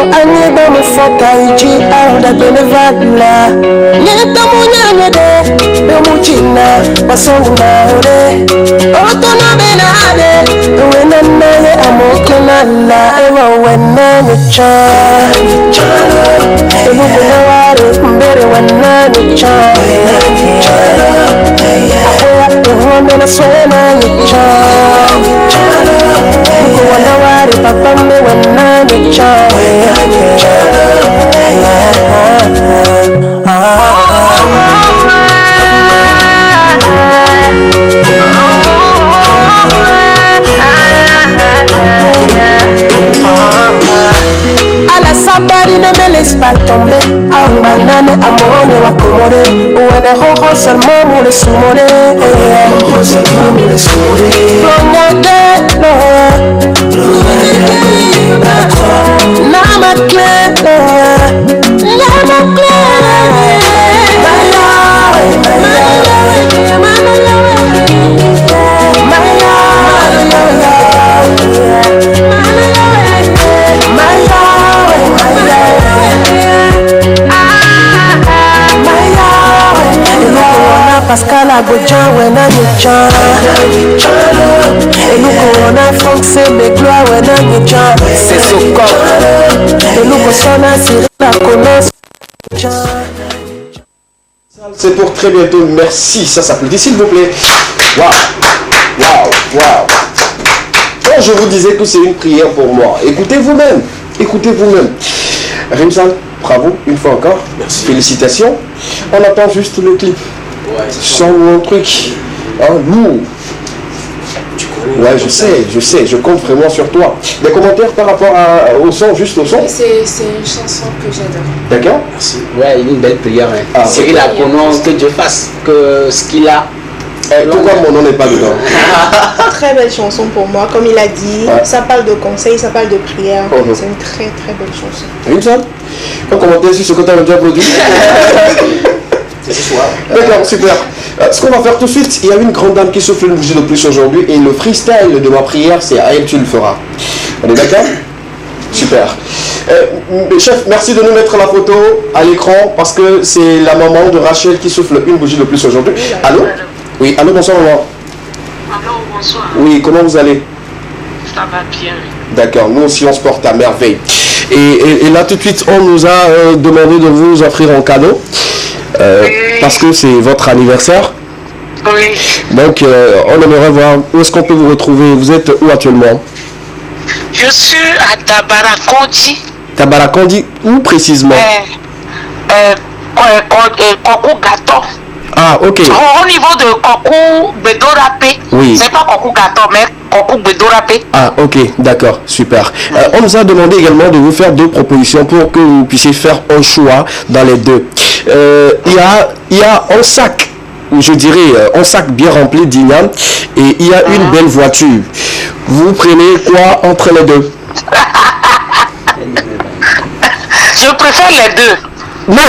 F: Aniba mufata iji arda benevala Nyeta munyanyede Bemuchina Basonguna ore Otona benade Wena naye amokena la Ewa wena nyecha Elubuna ware Mbere wena nyecha Akwea ehonde na swena nyecha Muko wana ware Papambe wena nyecha Somebody ne me laisse pas tomber. Ah, banane, amone, wakomore. Ou un roho seulement pour le soumone. Roho seulement pour le soumone. Plongade, Namakle, Namakle. Pascal Abodjan, when I'm your child. Et nous corona foncé, mais gloire, when I'm your child. C'est ce corps. Et nous consonnons, c'est la connaisse.
B: C'est pour très bientôt, merci. Ça s'applaudit, s'il vous plaît. Waouh, waouh, waouh. Quand je vous disais que c'est une prière pour moi, écoutez vous-même, écoutez vous-même. Rimsan, bravo, une fois encore. Merci. Félicitations. On attend juste le clip. Ouais, sans mon truc. Hein, nous. Ouais, je sais, je compte vraiment sur toi. Des commentaires par rapport au son, juste au son?
E: C'est une chanson que j'adore.
B: D'accord?
C: Merci. Ouais, une belle prière. Hein. Ah, c'est qu'il a prononcé que Dieu fasse que ce qu'il a.
B: Pourquoi mon nom n'est pas dedans?
D: Très belle chanson pour moi, comme il a dit. Ouais. Ça parle de conseils, ça parle de prière. C'est une très très belle chanson.
B: Rimsan, un commentaire sur ce que tu as déjà produit? D'accord, super. Ce qu'on va faire tout de suite, il y a une grande dame qui souffle une bougie de plus aujourd'hui et le freestyle de ma prière, c'est à elle tu le feras. On est d'accord? Super. Chef, merci de nous mettre la photo à l'écran parce que c'est la maman de Rachel qui souffle une bougie de plus aujourd'hui. Allô? Oui, allô, bonsoir maman.
H: Allô, bonsoir.
B: Oui, comment vous allez?
H: Ça va bien.
B: D'accord, nous aussi on se porte à merveille. Et là tout de suite, on nous a demandé de vous offrir un cadeau. Oui. Parce que c'est votre anniversaire.
H: Oui.
B: Donc, on aimerait voir où est-ce qu'on peut vous retrouver. Vous êtes où actuellement?
H: Je suis à Tabarakondi.
B: Tabarakondi, où précisément?
H: Kokou Gâteau.
B: Ah, ok.
H: Au niveau de Kokou Bedorapé.
B: Oui.
H: C'est pas Kokou Gâteau, mais Kokou Bedorapé.
B: Ah, ok, d'accord, super. On nous a demandé également de vous faire deux propositions pour que vous puissiez faire un choix dans les deux. Il y a un sac, je dirais un sac bien rempli d'igname et il y a une belle voiture. Vous prenez quoi entre les deux?
H: Je préfère les deux.
B: Non,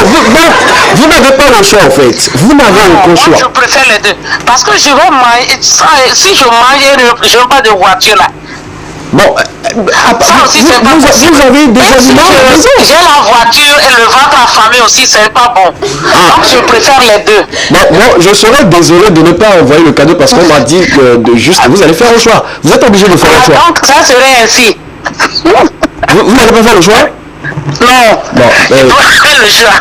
B: vous n'avez pas le choix en fait. Vous n'avez aucun choix.
H: Moi, je préfère les deux. Parce que je vais manger, si je mange, je n'ai pas de voiture là.
B: Bon,
H: Ça aussi, c'est pas possible.
B: vous avez des aliments.
H: J'ai la voiture et le ventre affamé aussi, c'est pas bon. Donc je préfère les deux.
B: Bon, je serais désolé de ne pas envoyer le cadeau parce qu'on m'a dit que vous allez faire le choix. Vous êtes obligé de faire le choix.
H: Donc ça serait ainsi.
B: Vous n'allez pas faire le choix?
H: Non.
B: Bon,
H: Le choix.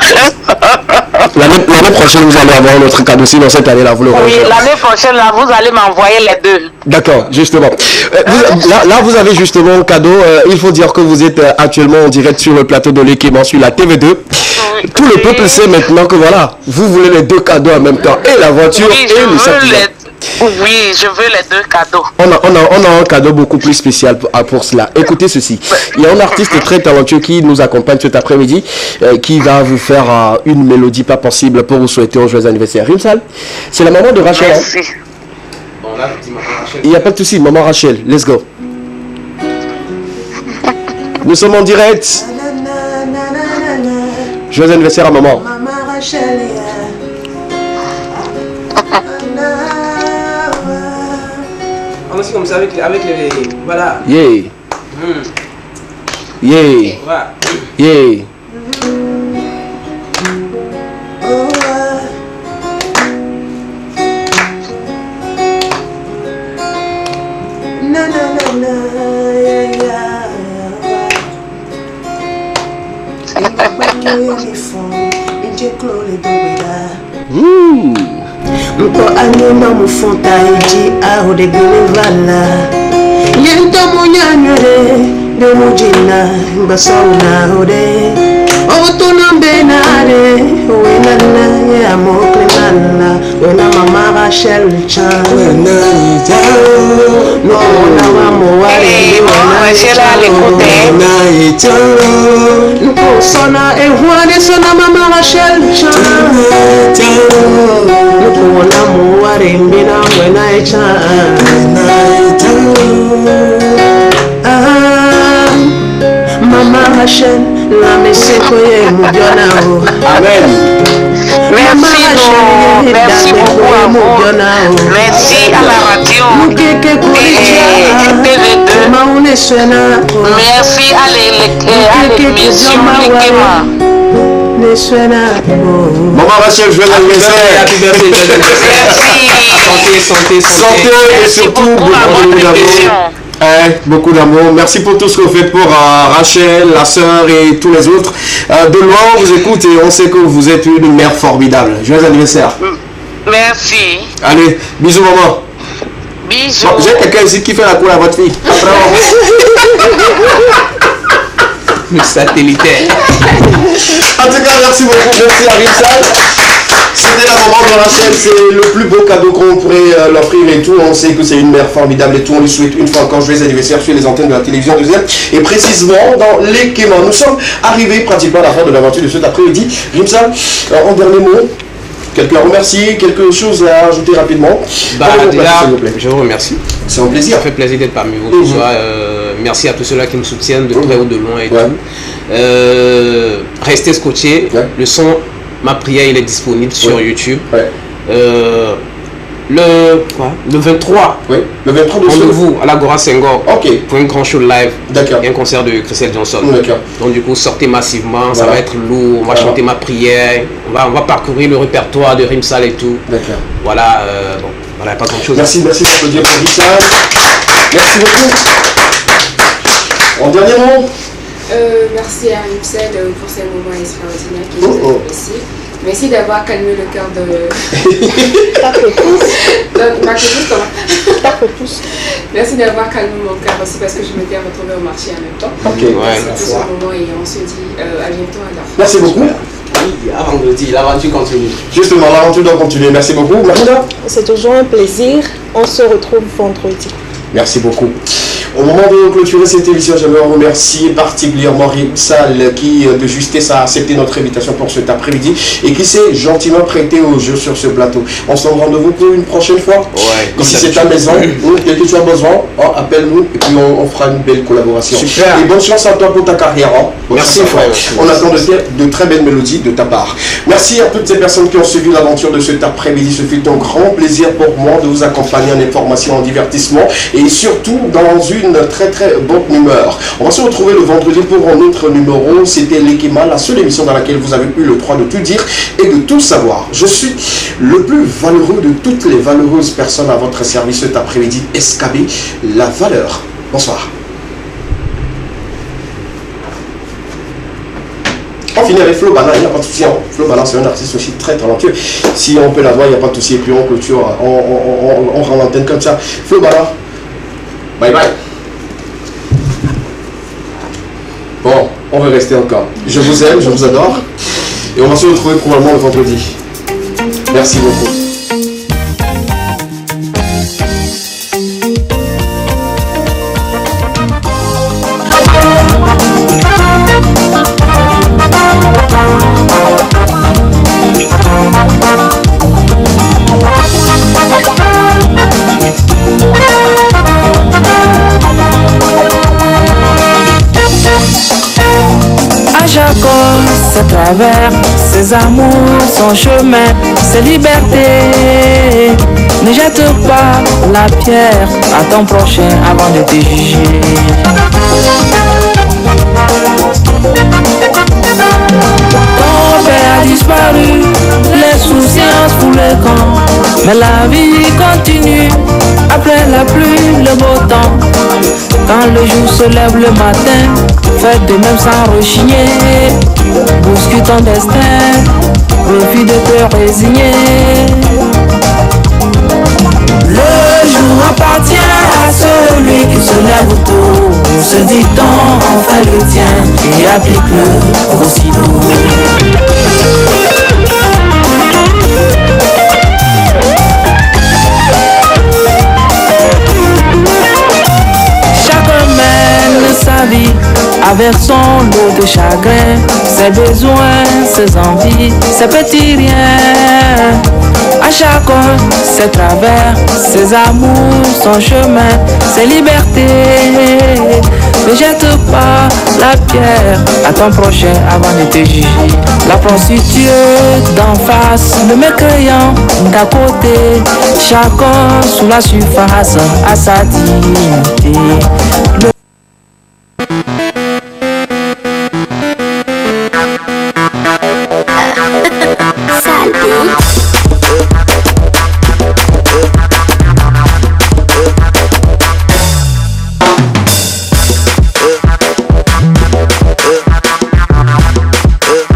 B: l'année prochaine, vous allez avoir notre cadeau. Sinon, cette année-là, vous l'aurez.
H: Oui, l'année prochaine, là, vous allez m'envoyer les deux.
B: D'accord, justement. Là, vous avez justement un cadeau. Il faut dire que vous êtes actuellement en direct sur le plateau de l'Équément sur la TV2. Oui. Tout le peuple sait maintenant que voilà, vous voulez les deux cadeaux en même temps. Et la voiture et le sac.
H: Oui, je veux les deux cadeaux.
B: On a un cadeau beaucoup plus spécial pour cela. Écoutez ceci. Il y a un artiste très talentueux qui nous accompagne cet après-midi, qui va vous faire une mélodie pas possible pour vous souhaiter un joyeux anniversaire. Rimsal, c'est la maman de Rachel.
H: Merci.
G: Bon, là, petit maman Rachel.
B: Il n'y a pas de souci, maman Rachel. Let's go. Nous sommes en direct. Joyeux anniversaire à maman.
F: Maman Rachel.
G: On aussi comme ça avec les voilà.
B: Yeah. Yeah.
G: Voilà.
B: Yeah.
F: Mko anyenda mufonta iji aho de gelevala Yento munyanyure de mujina basauna ode Otuna benare wenana ya moklemana wena mama Rachel chan wena ita no na wa moare
H: Maman Rachel à l'écoute.
F: wena ita no sona e huane sona mama Rachel chan no na moare mbina wena ita Mama Rachel, la messekoye mudiona o.
B: Amen.
H: Merci beaucoup à vous. Merci à la radio. Merci à l'émission L'Équément.
B: Maman Rachel, joyeux anniversaire.
G: Santé.
B: Santé et surtout beaucoup d'amour. Merci pour tout ce que vous faites pour Rachel, la sœur et tous les autres. De loin, on vous écoute et on sait que vous êtes une mère formidable. Joyeux anniversaire.
H: Merci.
B: Allez, bisous maman.
H: Bisous.
B: Bon, j'ai quelqu'un ici qui fait la cour à votre fille.
G: Le satellitaire.
B: En tout cas, merci beaucoup. Merci à Rimsal. C'était la maman de Rachel, c'est le plus beau cadeau qu'on pourrait l'offrir et tout. On sait que c'est une mère formidable et tout. On lui souhaite une fois encore joyeux anniversaire sur les antennes de la télévision deuxième et précisément dans l'Équément. Nous sommes arrivés pratiquement à la fin de l'aventure de cet après-midi. Rimsal, en dernier mot, quelqu'un à remercier, quelque chose à ajouter rapidement.
G: Je vous remercie.
B: C'est un plaisir.
G: Ça fait plaisir d'être parmi vous ce soir. Merci à tous ceux-là qui me soutiennent de près ou de loin et tout. Restez scotchés. Le son, ma prière, il est disponible sur YouTube. Le 23.
B: Oui, le 23 de
G: rendez-vous à l'Agora Senghor.
B: Ok.
G: Pour un grand show live.
B: D'accord.
G: Et un concert de Christelle Johnson.
B: D'accord.
G: Donc du coup, sortez massivement. Ça va être lourd. On va chanter ma prière. On va parcourir le répertoire de Rimsal et tout.
B: D'accord.
G: Voilà. Bon, voilà, pas grand chose.
B: Merci d'applaudir pour Rimsal. Merci beaucoup. En dernier mot.
E: Merci à Rimsal pour ces moments extraordinaires qui nous ont appréciés. Merci d'avoir calmé le cœur de... Merci d'avoir calmé mon cœur aussi parce que je m'étais retrouvée au marché en même temps. Merci pour ce moment et on se dit à bientôt alors.
B: Merci beaucoup.
C: Oui, à vendredi, l'aventure continue.
B: Justement, l'aventure doit continuer. Merci beaucoup. Marina.
D: C'est toujours un plaisir. On se retrouve vendredi.
B: Merci beaucoup. Au moment de clôturer cette émission, j'aimerais remercier particulièrement Ripsal qui de justesse a accepté notre invitation pour cet après-midi et qui s'est gentiment prêté au jeu sur ce plateau. On se donne rendez-vous pour une prochaine fois.
G: Ouais,
B: si c'est ta maison, dès que tu as besoin, appelle-nous et puis on fera une belle collaboration.
G: Super.
B: Et bonne chance à toi pour ta carrière.
G: Merci frère.
B: On attend de très belles mélodies de ta part. Merci à toutes ces personnes qui ont suivi l'aventure de cet après-midi. Ce fut un grand plaisir pour moi de vous accompagner en information, en divertissement et surtout dans une très très bonne humeur. On va se retrouver le vendredi pour un autre numéro. C'était l'Ekema, la seule émission dans laquelle vous avez eu le droit de tout dire et de tout savoir. Je suis le plus valeureux de toutes les valeureuses personnes à votre service cet après-midi. SKB, la valeur. Bonsoir. On finit avec Flo Bana, il n'y a pas de souci. Flo Bana, c'est un artiste aussi très talentueux. Si on peut l'avoir, il n'y a pas de souci. Et puis on clôture, on rend l'antenne comme ça. Flo Bana, bye bye. Bon, on va rester encore. Je vous aime, je vous adore. Et on va se retrouver probablement le vendredi. Merci beaucoup.
I: À travers ses amours, son chemin, ses libertés. Ne jette pas la pierre à ton prochain avant de te juger. Ton père a disparu, les souciances pour le camp. Mais la vie continue, après la pluie, le beau temps. Quand le jour se lève le matin, fais de même sans rechigner. Bouscule ton destin, refuse de te résigner. Le jour appartient à celui qui se lève tôt. Se dit-on, enfin le tien et applique-le aussitôt. Sa vie avec son lot de chagrin, ses besoins, ses envies, ses petits riens. À chacun ses travers, ses amours, son chemin, ses libertés. Ne jette pas la pierre à ton prochain avant de te juger. La prostituée d'en face, le mécréant d'à côté. Chacun sous la surface a sa dignité.